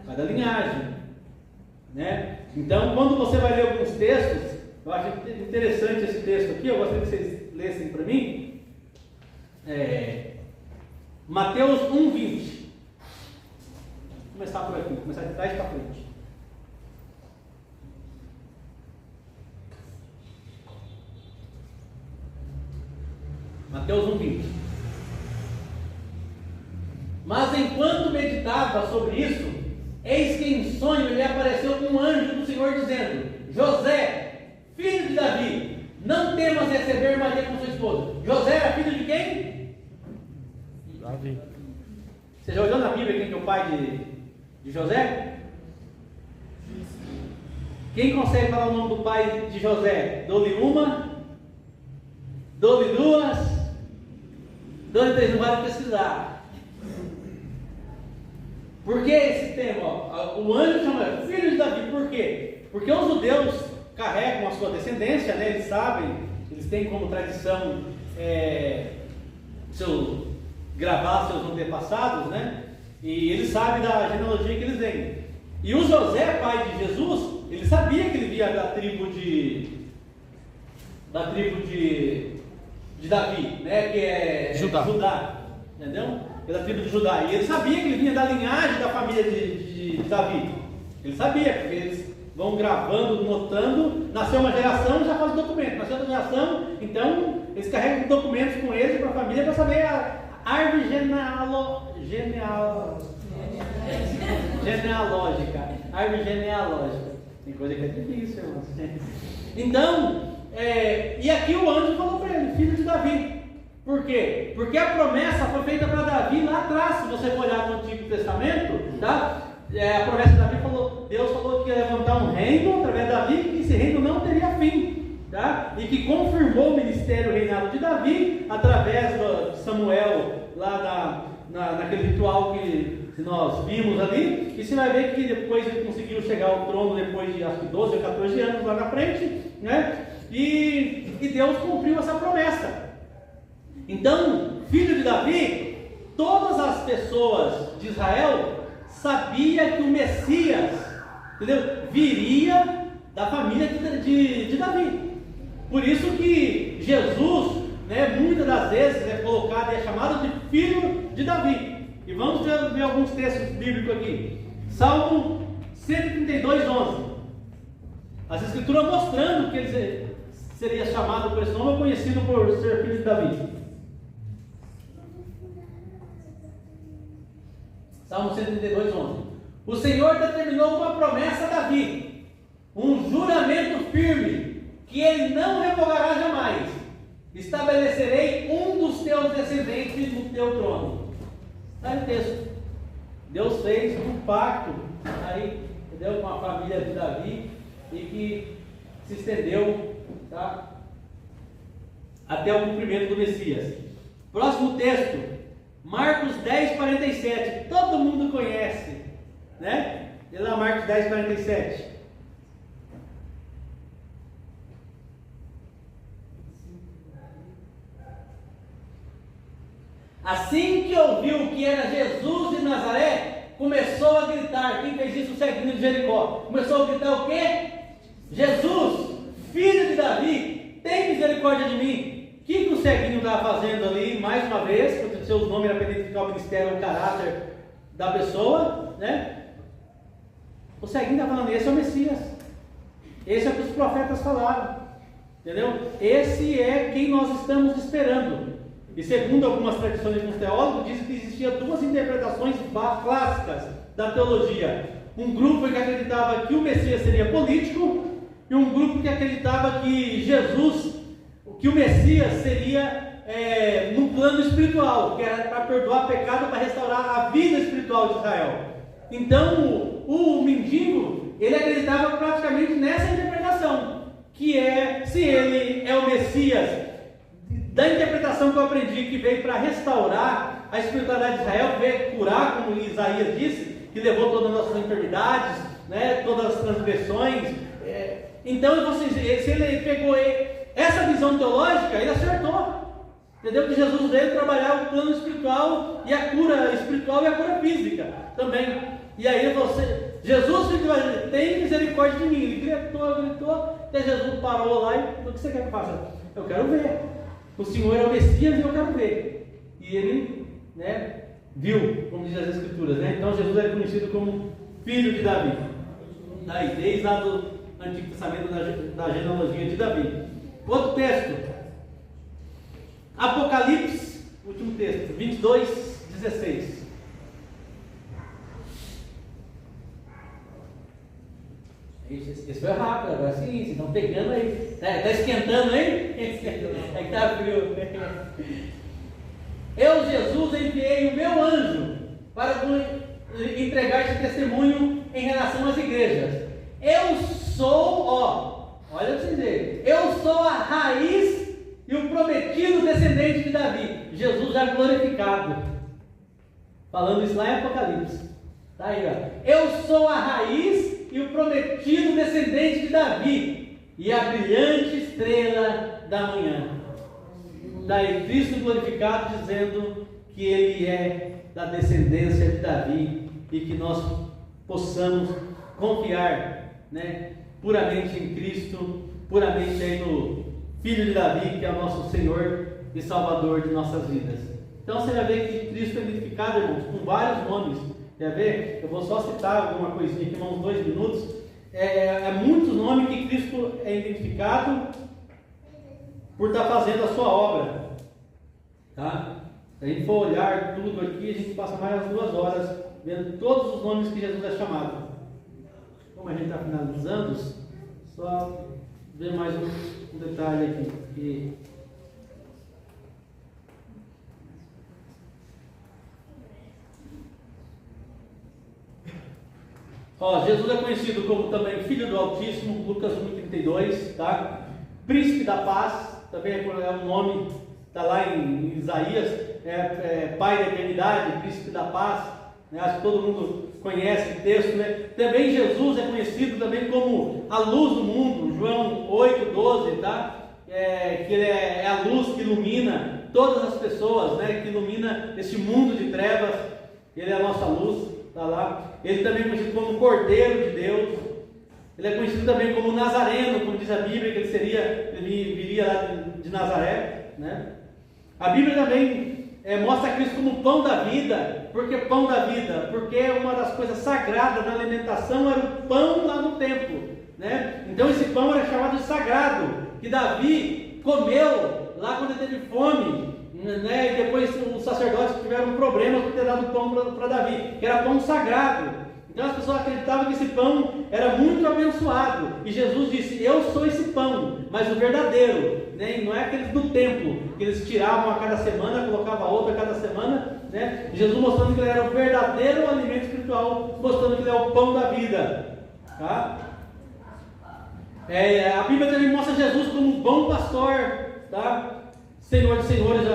Vai da linhagem, né? Então, quando você vai ler alguns textos, eu acho interessante esse texto aqui, eu gostaria que vocês lessem para mim. Mateus 1,20. Vou começar por aqui, começar de trás para frente. Mateus 1,20. Mas enquanto meditava sobre isso, eis que em sonho lhe apareceu um anjo do Senhor dizendo: José, filho de Davi, não temas receber Maria como sua esposa. José era filho de quem? Davi. Você já olhou na Bíblia quem que é o pai de José? Quem consegue falar o nome do pai de José? Dou-lhe uma, dou-lhe duas, dou-lhe três, não vai pesquisar. Por que esse tema? O anjo chama filho de Davi, por quê? Porque os judeus carregam a sua descendência, né? Eles sabem, eles têm como tradição gravar seus antepassados, né? E eles sabem da genealogia que eles vêm. E o José, pai de Jesus, ele sabia que ele via da tribo de Davi, né? Que é Judá, entendeu? Pela tribo de Judá. E ele sabia que ele vinha da linhagem da família de Davi. Ele sabia, porque eles vão gravando, notando. Nasceu uma geração, já faz documento. Nasceu outra geração, então eles carregam documentos com eles para a família para saber a árvore genealógica. Árvore genealógica. Tem coisa que é difícil, irmãos. Então, e aqui o anjo falou para ele, filho de Davi. Por quê? Porque a promessa foi feita para Davi lá atrás. Se você for olhar no Antigo Testamento, tá? A promessa de Davi Deus falou que ia levantar um reino através de Davi, que esse reino não teria fim, tá? E que confirmou o ministério, o reinado de Davi, através de Samuel, lá naquele ritual que nós vimos ali. E você vai ver que depois ele conseguiu chegar ao trono depois de acho que 12 ou 14 anos lá na frente, né? E Deus cumpriu essa promessa. Então, filho de Davi, todas as pessoas de Israel sabiam que o Messias, entendeu? Viria da família de Davi. Por isso que Jesus, né, muitas das vezes é colocado e é chamado de filho de Davi. E vamos ver alguns textos bíblicos aqui. Salmo 132:11. As escrituras mostrando que ele seria chamado por esse nome, ou conhecido por ser filho de Davi. Salmo 132, 11. O Senhor determinou uma promessa a Davi, um juramento firme, que ele não revogará jamais. Estabelecerei um dos teus descendentes no teu trono. Está aí o texto. Deus fez um pacto aí, entendeu? Com a família de Davi e que se estendeu, tá? Até o cumprimento do Messias. Próximo texto, Marcos 10, 47. Todo mundo conhece, né? E lá, Marcos 10, 47. Assim que ouviu que era Jesus de Nazaré, começou a gritar. Quem fez isso? O ceguinho de Jericó. Começou a gritar o quê? Jesus, filho de Davi, tem misericórdia de mim. O que o ceguinho estava fazendo ali, mais uma vez, porque o seu nome era para identificar o ministério, o caráter da pessoa, né? O ceguinho está falando, esse é o Messias. Esse é o que os profetas falaram. Entendeu? Esse é quem nós estamos esperando. E segundo algumas tradições de alguns teólogos, dizem que existiam duas interpretações clássicas da teologia. Um grupo que acreditava que o Messias seria político, e um grupo que acreditava que Jesus, que o Messias seria no plano espiritual, que era para perdoar pecado, para restaurar a vida espiritual de Israel. Então, o mendigo, ele acreditava praticamente nessa interpretação, que é, se ele é o Messias, da interpretação que eu aprendi, que veio para restaurar a espiritualidade de Israel, veio curar, como Isaías disse, que levou todas as nossas enfermidades, né, todas as transgressões. Então, se ele pegou essa visão teológica, ele acertou. Entendeu? Que Jesus veio trabalhar o plano espiritual e a cura espiritual e a cura física também. E aí Jesus tem misericórdia de mim. Ele gritou, até Jesus parou lá e o que você quer que eu faça? Eu quero ver. O Senhor é o Messias e eu quero ver. E ele, né, viu, como diz as Escrituras, né? Então Jesus é conhecido como filho de Davi. Daí, desde lá do Antigo Testamento, da genealogia de Davi. Outro texto, Apocalipse, último texto, 22, 16. Esse foi rápido, agora sim, vocês estão pegando aí. Está esquentando aí? É que está frio. Eu, Jesus, enviei o meu anjo para entregar esse testemunho em relação às igrejas. Eu sou, olha para vocês verem, eu sou a raiz e o prometido descendente de Davi. Jesus já glorificado. Falando isso lá em Apocalipse. Está aí, ó. Eu sou a raiz e o prometido descendente de Davi, e a brilhante estrela da manhã. Daí Cristo glorificado, dizendo que Ele é da descendência de Davi, e que nós possamos confiar, né, puramente em Cristo, puramente aí no Filho de Davi, que é o nosso Senhor e Salvador de nossas vidas. Então você já vê que Cristo é identificado, irmãos, com vários nomes. Quer ver? Eu vou só citar alguma coisinha aqui, uns 2 minutos. Muitos nomes que Cristo é identificado por estar fazendo a sua obra. Tá? Se a gente for olhar tudo aqui, a gente passa mais 2 horas vendo todos os nomes que Jesus é chamado. Como a gente está finalizando, só ver mais um detalhe aqui. Jesus é conhecido como também Filho do Altíssimo, Lucas 1,32, tá? Príncipe da Paz, também é um nome, está lá em Isaías, Pai da Eternidade, Príncipe da Paz, né? Acho que todo mundo conhece o texto, né? Também Jesus é conhecido também como a luz do mundo, João 8,12, tá? Que ele é a luz que ilumina todas as pessoas, né? Que ilumina esse mundo de trevas, ele é a nossa luz. Tá lá. Ele também é conhecido como Cordeiro de Deus. Ele é conhecido também como Nazareno, como diz a Bíblia, que ele viria lá de Nazaré, né? A Bíblia também mostra Cristo como pão da vida. Por que pão da vida? Porque uma das coisas sagradas da alimentação era o pão lá no templo, né? Então esse pão era chamado de sagrado, que Davi comeu lá quando ele teve fome, né? E depois os sacerdotes tiveram um problema por ter dado pão para Davi, que era pão sagrado. Então as pessoas acreditavam que esse pão era muito abençoado. E Jesus disse: eu sou esse pão, mas o verdadeiro, né? Não é aqueles do templo, que eles tiravam a cada semana, colocavam outro a cada semana, né? Jesus mostrando que ele era o verdadeiro alimento espiritual, mostrando que ele é o pão da vida, tá? A Bíblia também mostra Jesus como um bom pastor, tá? Senhor de senhores.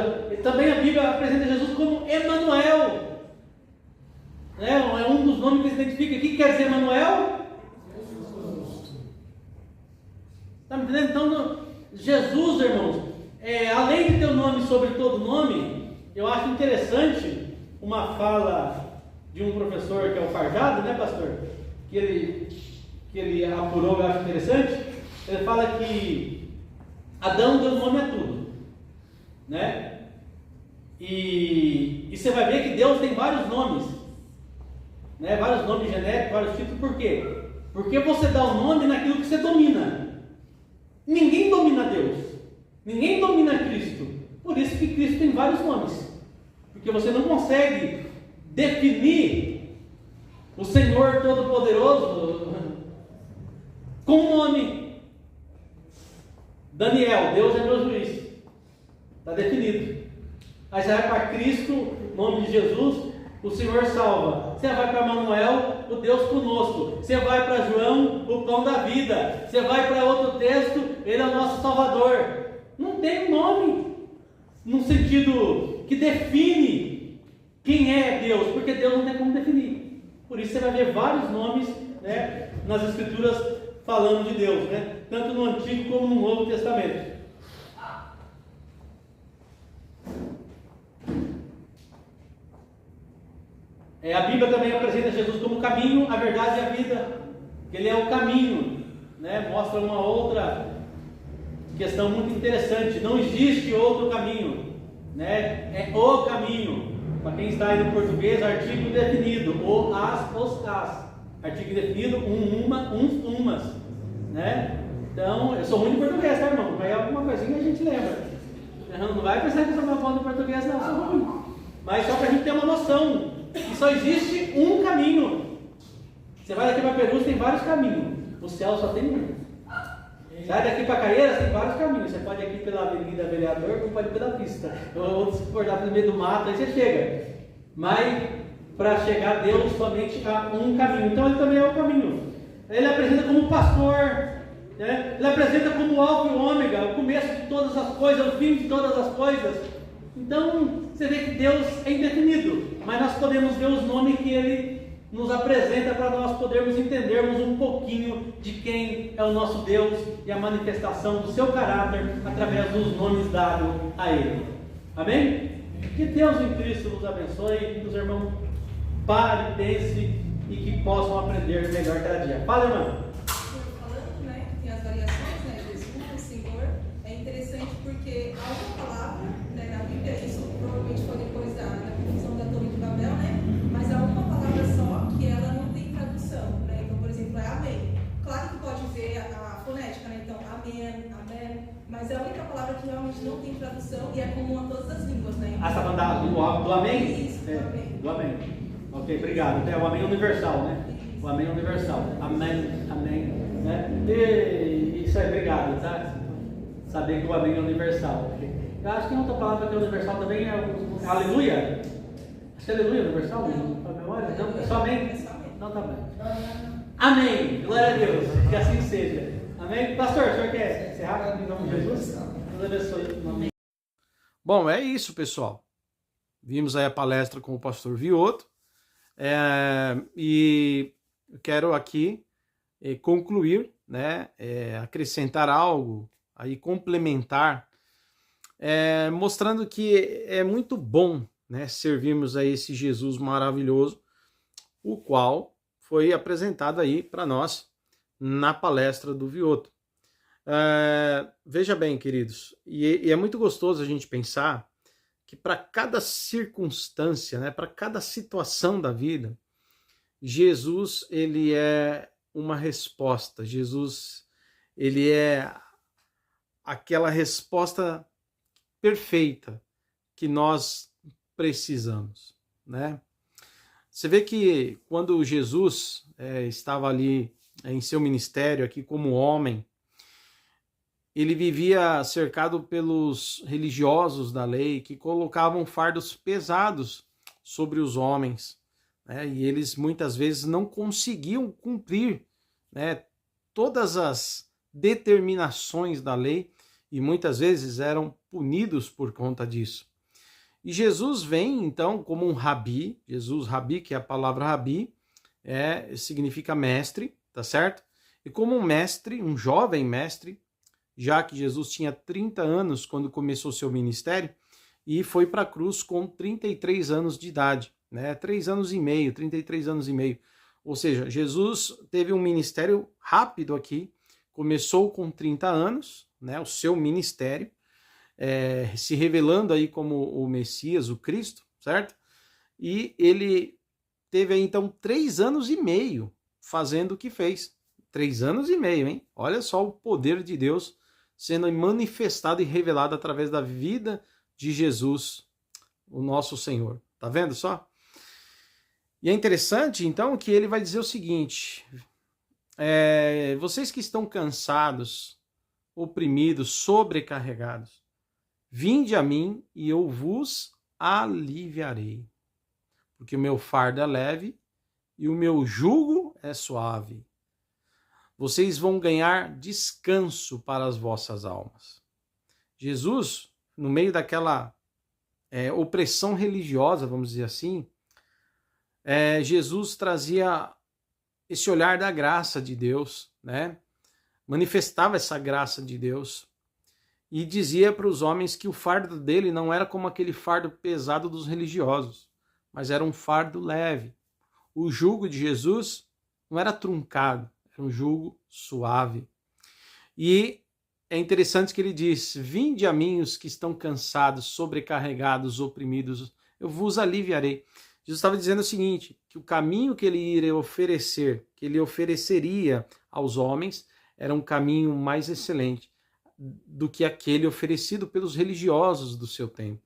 Também a Bíblia apresenta Jesus como Emanuel. É um dos nomes que se identifica. O que quer dizer Emanuel? Está me entendendo? Então, Jesus, irmãos, além de ter o nome sobre todo nome, eu acho interessante uma fala de um professor que é o Farjado, né, pastor? Que ele apurou, eu acho interessante. Ele fala que Adão deu nome a tudo, né? E você vai ver que Deus tem vários nomes, né? Vários nomes genéricos, vários títulos. Por quê? Porque você dá o nome naquilo que você domina. Ninguém domina Deus, ninguém domina Cristo. Por isso que Cristo tem vários nomes, porque você não consegue definir o Senhor Todo-Poderoso com um nome. Daniel, Deus é meu juiz, está definido. Aí você vai para Cristo, nome de Jesus, o Senhor salva. Você vai para Manuel, o Deus conosco. Você vai para João, o pão da vida. Você vai para outro texto, ele é o nosso Salvador. Não tem um nome no sentido que define quem é Deus, porque Deus não tem como definir. Por isso você vai ver vários nomes, né, nas Escrituras falando de Deus, né? Tanto no Antigo como no Novo Testamento. A Bíblia também apresenta Jesus como o caminho, a verdade e a vida. Ele é o caminho, né? Mostra uma outra questão muito interessante. Não existe outro caminho, né? É o caminho. Para quem está aí no português, artigo definido, o, as, os, as. Artigo definido, uns, umas, né? Então, eu sou ruim de português, tá, irmão? Vai alguma coisinha a gente lembra. Não vai pensar que eu sou uma bom de português, não, eu sou ruim. Mas só para a gente ter uma noção que só existe um caminho. Você vai daqui para Perus, tem vários caminhos. O céu só tem um. Sai daqui para Caieiras, tem vários caminhos. Você pode ir aqui pela Avenida Vereador, ou pode ir pela pista. Ou se cortar pelo meio do mato, aí você chega. Mas para chegar a Deus somente há um caminho. Então ele também é o caminho. Ele apresenta como pastor, né? Ele apresenta como o alfa e o ômega, o começo de todas as coisas, o fim de todas as coisas. Então você vê que Deus é indefinido, mas nós podemos ver os nomes que ele nos apresenta para nós podermos entendermos um pouquinho de quem é o nosso Deus e a manifestação do seu caráter através dos nomes dados a ele. Amém? Que Deus em Cristo nos abençoe, que os irmãos parem, pensem e que possam aprender melhor cada dia. Fala, irmã. Falando, né, que tem as variações, né, Jesus, Senhor, é interessante porque há uma palavra, né, na Bíblia, isso provavelmente foi depois da confusão da Torre de Babel, né, mas há uma palavra só que ela não tem tradução, né, então, por exemplo, é amém. Claro que pode ver a fonética, né, então, amém, amém, mas é a única palavra que realmente não tem tradução e é comum a todas as línguas, né. Você está falando do amém? Isso, do amém. Do amém. Ok, obrigado. É o amém universal, né? O amém universal. Amém, amém. Né? E isso aí, obrigado, tá? Saber que o amém é universal. Eu acho que tem outra palavra que é universal também, é o aleluia. Acho que é aleluia universal? Não, é só amém? Então tá bem. Amém. Glória a Deus. Que assim seja. Amém? Pastor, o senhor quer encerrar em nome de Jesus? Deus abençoe. Amém. Bom, é isso, pessoal. Vimos aí a palestra com o pastor Vioto. E eu quero aqui concluir, né, acrescentar algo, aí complementar, mostrando que é muito bom, né, servirmos a esse Jesus maravilhoso, o qual foi apresentado aí para nós na palestra do Vioto. Veja bem, queridos, e é muito gostoso a gente pensar que para cada circunstância, né, para cada situação da vida, Jesus, ele é uma resposta. Jesus, ele é aquela resposta perfeita que nós precisamos, né? Você vê que quando Jesus estava ali em seu ministério aqui como homem, ele vivia cercado pelos religiosos da lei que colocavam fardos pesados sobre os homens, né? E eles muitas vezes não conseguiam cumprir, né, todas as determinações da lei e muitas vezes eram punidos por conta disso. E Jesus vem, então, como um rabi. Jesus, rabi, que é a palavra rabi, significa mestre, tá certo? E como um mestre, um jovem mestre, já que Jesus tinha 30 anos quando começou seu ministério, e foi para a cruz com 33 anos de idade, né? 3 anos e meio, 33 anos e meio. Ou seja, Jesus teve um ministério rápido aqui, começou com 30 anos, né, o seu ministério, se revelando aí como o Messias, o Cristo, certo? E ele teve aí, então 3 anos e meio fazendo o que fez. 3 anos e meio, hein? Olha só o poder de Deus sendo manifestado e revelado através da vida de Jesus, o nosso Senhor. Tá vendo só? E é interessante, então, que ele vai dizer o seguinte: vocês que estão cansados, oprimidos, sobrecarregados, vinde a mim e eu vos aliviarei, porque o meu fardo é leve e o meu jugo é suave. Vocês vão ganhar descanso para as vossas almas. Jesus, no meio daquela opressão religiosa, vamos dizer assim, Jesus trazia esse olhar da graça de Deus, né? Manifestava essa graça de Deus e dizia para os homens que o fardo dele não era como aquele fardo pesado dos religiosos, mas era um fardo leve. O jugo de Jesus não era truncado, era um jugo suave. E é interessante que ele diz: vinde a mim os que estão cansados, sobrecarregados, oprimidos, eu vos aliviarei. Jesus estava dizendo o seguinte, que o caminho que ele iria oferecer, que ele ofereceria aos homens, era um caminho mais excelente do que aquele oferecido pelos religiosos do seu tempo,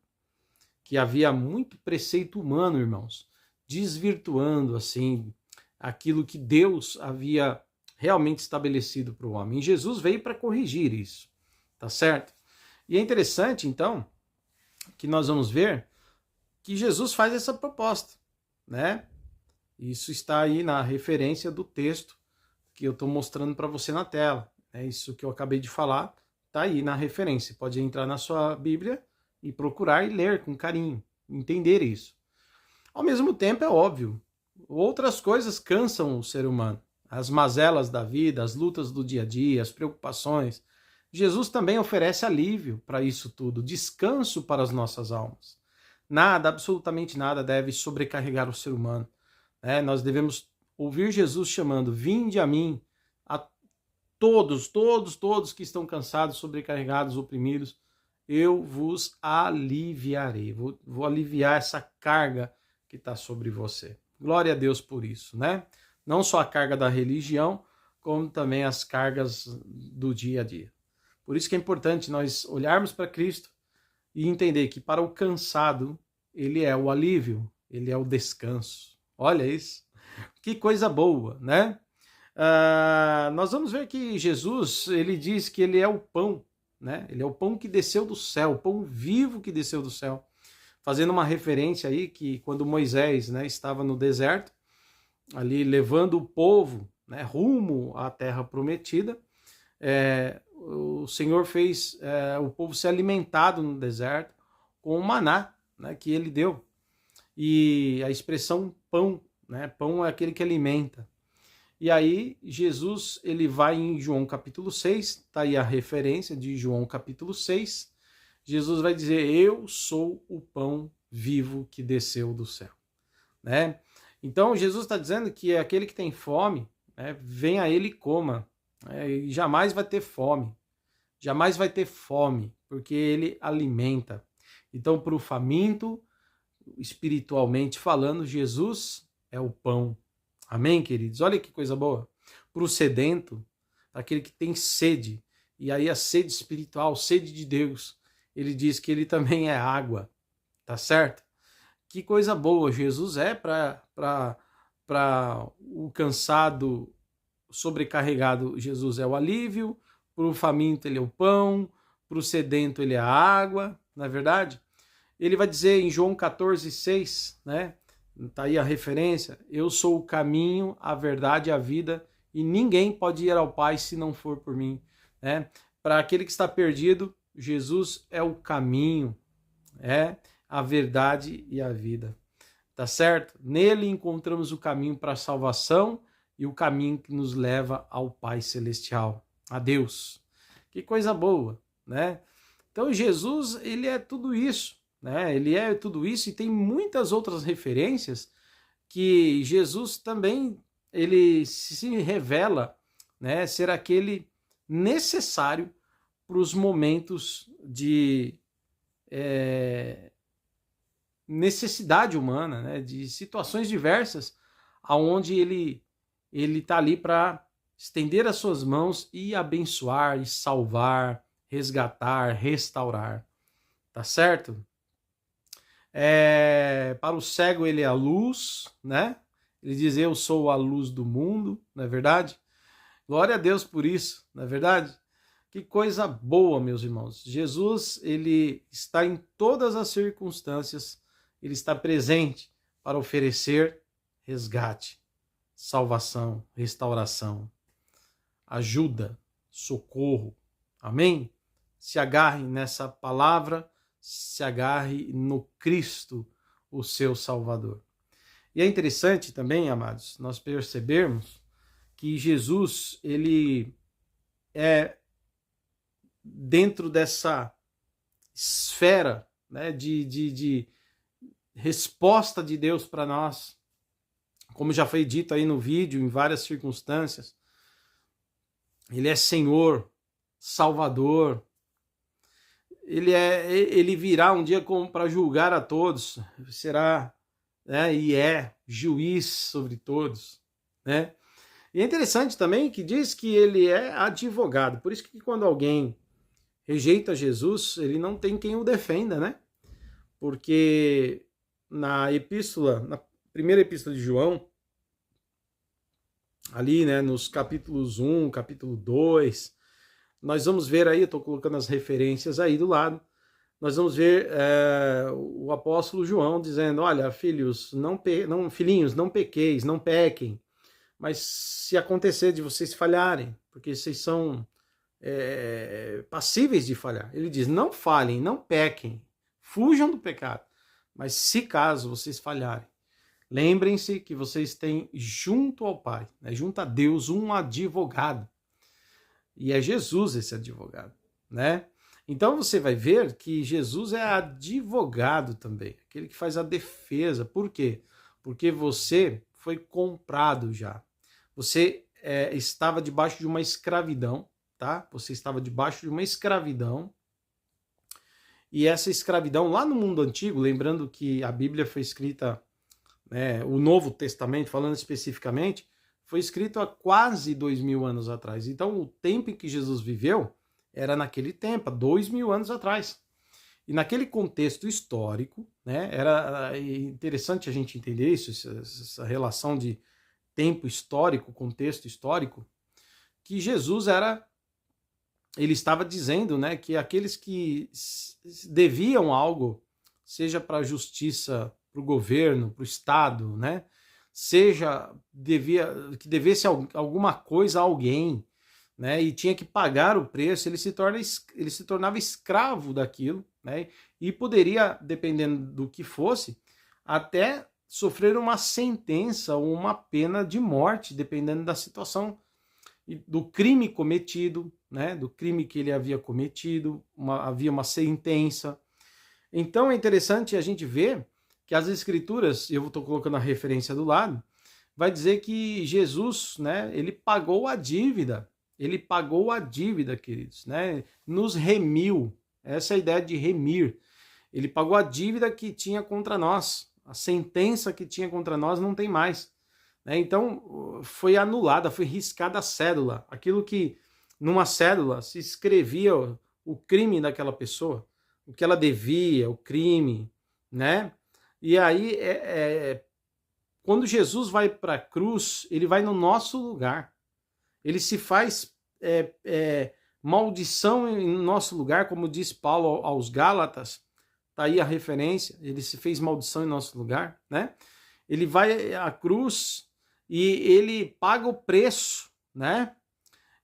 que havia muito preceito humano, irmãos, desvirtuando assim aquilo que Deus havia realmente estabelecido para o homem. E Jesus veio para corrigir isso, tá certo? E é interessante, então, que nós vamos ver que Jesus faz essa proposta, né? Isso está aí na referência do texto que eu estou mostrando para você na tela. É isso que eu acabei de falar, está aí na referência. Pode entrar na sua Bíblia e procurar e ler com carinho, entender isso. Ao mesmo tempo, é óbvio, outras coisas cansam o ser humano. As mazelas da vida, as lutas do dia a dia, as preocupações. Jesus também oferece alívio para isso tudo, descanso para as nossas almas. Nada, absolutamente nada deve sobrecarregar o ser humano. Nós devemos ouvir Jesus chamando: vinde a mim, a todos que estão cansados, sobrecarregados, oprimidos, eu vos aliviarei. Vou aliviar essa carga que está sobre você. Glória a Deus por isso, né? Não só a carga da religião, como também as cargas do dia a dia. Por isso que é importante nós olharmos para Cristo e entender que para o cansado, ele é o alívio, ele é o descanso. Olha isso, que coisa boa, né? Nós vamos ver que Jesus, ele diz que ele é o pão, né? Ele é o pão que desceu do céu, o pão vivo que desceu do céu. Fazendo uma referência aí que quando Moisés, né, estava no deserto, ali levando o povo, né, rumo à terra prometida, o Senhor fez o povo ser alimentado no deserto com o maná, né, que ele deu. E a expressão pão, né, pão é aquele que alimenta. E aí Jesus, ele vai em João capítulo 6, está aí a referência de João capítulo 6, Jesus vai dizer: eu sou o pão vivo que desceu do céu, né? Então Jesus está dizendo que aquele que tem fome, né, venha a ele e coma, e jamais vai ter fome, porque ele alimenta. Então, para o faminto, espiritualmente falando, Jesus é o pão. Amém, queridos? Olha que coisa boa. Para o sedento, aquele que tem sede, e aí a sede espiritual, sede de Deus, ele diz que ele também é água, tá certo? Que coisa boa Jesus é para o cansado, sobrecarregado, Jesus é o alívio, para o faminto ele é o pão, para o sedento ele é a água, não é verdade? Ele vai dizer em João 14,6, né? Tá aí a referência, eu sou o caminho, a verdade e a vida, e ninguém pode ir ao Pai se não for por mim, né? Para aquele que está perdido, Jesus é o caminho, é a verdade e a vida, tá certo? Nele encontramos o caminho para a salvação e o caminho que nos leva ao Pai Celestial, a Deus. Que coisa boa, né? Então Jesus, ele é tudo isso, né? Ele é tudo isso e tem muitas outras referências que Jesus também, ele se revela, né, ser aquele necessário para os momentos de necessidade humana, né, de situações diversas, aonde ele está ali para estender as suas mãos e abençoar, e salvar, resgatar, restaurar. Tá certo? Para o cego ele é a luz, né? Ele diz, eu sou a luz do mundo, não é verdade? Glória a Deus por isso, não é verdade? Que coisa boa, meus irmãos. Jesus, ele está em todas as circunstâncias, ele está presente para oferecer resgate, salvação, restauração, ajuda, socorro. Amém? Se agarre nessa palavra, se agarre no Cristo, o seu Salvador. E é interessante também, amados, nós percebermos que Jesus, ele é dentro dessa esfera, né, de resposta de Deus para nós, como já foi dito aí no vídeo, em várias circunstâncias, ele é Senhor, Salvador, ele virá um dia para julgar a todos, será, né, e é juiz sobre todos, né? E é interessante também que diz que ele é advogado, por isso que quando alguém rejeita Jesus, ele não tem quem o defenda, né? Porque na primeira epístola de João, ali, né, nos capítulos 1, capítulo 2, nós vamos ver aí, eu estou colocando as referências aí do lado, nós vamos ver o apóstolo João dizendo, olha, filhinhos, não pequeis, não pequem, mas se acontecer de vocês falharem, porque vocês são passíveis de falhar. Ele diz, não falhem, não pequem, fujam do pecado, mas se caso vocês falharem, lembrem-se que vocês têm junto ao Pai, né, junto a Deus, um advogado. E é Jesus esse advogado, né? Então você vai ver que Jesus é advogado também, aquele que faz a defesa. Por quê? Porque você foi comprado já. Você estava debaixo de uma escravidão, tá? Você estava debaixo de uma escravidão. E essa escravidão lá no mundo antigo, lembrando que a Bíblia foi escrita, né, o Novo Testamento, falando especificamente, foi escrito há quase 2000 anos atrás. Então, o tempo em que Jesus viveu era naquele tempo, há 2000 anos atrás. E naquele contexto histórico, né, era interessante a gente entender isso, essa relação de tempo histórico, contexto histórico, que Jesus ele estava dizendo, né, que aqueles que deviam algo, seja para a justiça, para o governo, para o Estado, né, que devesse alguma coisa a alguém, né, e tinha que pagar o preço, ele se tornava escravo daquilo, né, e poderia, dependendo do que fosse, até sofrer uma sentença ou uma pena de morte, dependendo da situação, do crime cometido, né, do crime que ele havia cometido, havia uma sentença. Então é interessante a gente ver que as Escrituras, eu estou colocando a referência do lado, vai dizer que Jesus, né, ele pagou a dívida, queridos, né, nos remiu, essa é a ideia de remir, ele pagou a dívida que tinha contra nós, a sentença que tinha contra nós não tem mais, né, então foi anulada, foi riscada a cédula, aquilo que numa cédula se escrevia o crime daquela pessoa, o que ela devia, o crime, né? E aí, quando Jesus vai para a cruz, ele vai no nosso lugar. Ele se faz maldição em nosso lugar, como diz Paulo aos Gálatas. Tá aí a referência. Ele se fez maldição em nosso lugar, né? Ele vai à cruz e ele paga o preço, né?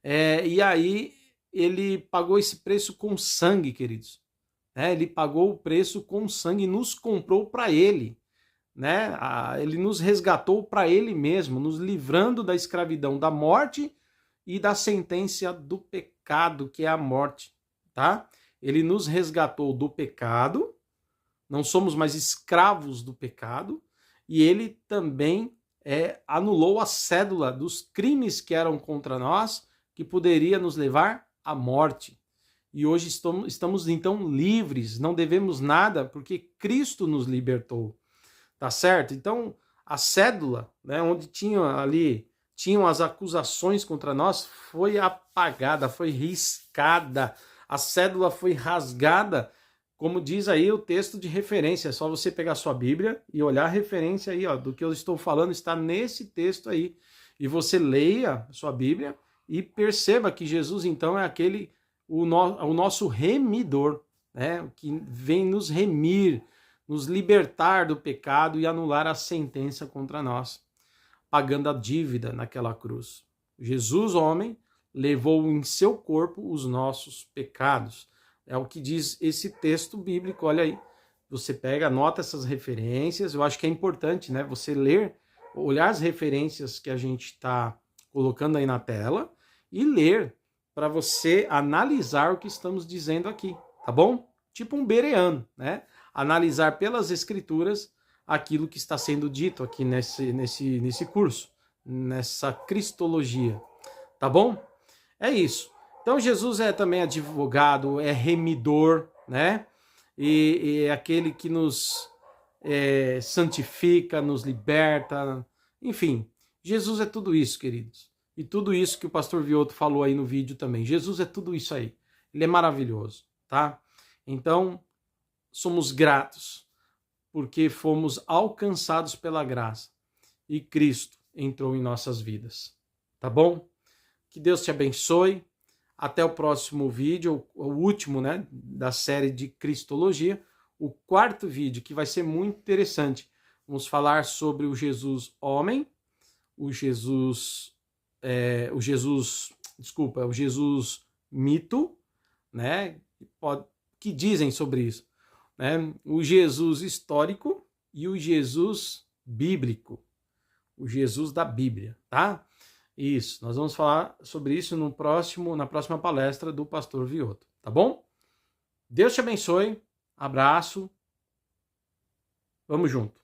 E aí ele pagou esse preço com sangue, queridos. Ele pagou o preço com sangue e nos comprou para ele, né? Ele nos resgatou para ele mesmo, nos livrando da escravidão, da morte e da sentença do pecado, que é a morte, tá? Ele nos resgatou do pecado, não somos mais escravos do pecado, e ele também anulou a cédula dos crimes que eram contra nós, que poderia nos levar à morte. E hoje estamos então livres, não devemos nada, porque Cristo nos libertou, tá certo? Então, a cédula, né, onde tinham as acusações contra nós, foi apagada, foi riscada, a cédula foi rasgada, como diz aí o texto de referência. É só você pegar sua Bíblia e olhar a referência aí, ó, do que eu estou falando, está nesse texto aí. E você leia sua Bíblia e perceba que Jesus, então, é o nosso remidor, né, que vem nos remir, nos libertar do pecado e anular a sentença contra nós, pagando a dívida naquela cruz. Jesus, homem, levou em seu corpo os nossos pecados. É o que diz esse texto bíblico, olha aí. Você pega, anota essas referências, eu acho que é importante, né, você olhar as referências que a gente está colocando aí na tela e ler para você analisar o que estamos dizendo aqui, tá bom? Tipo um bereano, né? Analisar pelas escrituras aquilo que está sendo dito aqui nesse curso, nessa cristologia, tá bom? É isso. Então Jesus é também advogado, é remidor, né? E é aquele que nos santifica, nos liberta, enfim. Jesus é tudo isso, queridos. E tudo isso que o pastor Vioto falou aí no vídeo também. Jesus é tudo isso aí. Ele é maravilhoso, tá? Então, somos gratos porque fomos alcançados pela graça e Cristo entrou em nossas vidas. Tá bom? Que Deus te abençoe. Até o próximo vídeo, o último, né, da série de Cristologia, o 4º vídeo, que vai ser muito interessante. Vamos falar sobre o Jesus homem, o Jesus mito, né? Que dizem sobre isso, né? O Jesus histórico e o Jesus bíblico, o Jesus da Bíblia, tá? Isso, nós vamos falar sobre isso na próxima palestra do pastor Vioto, tá bom? Deus te abençoe, abraço, vamos junto.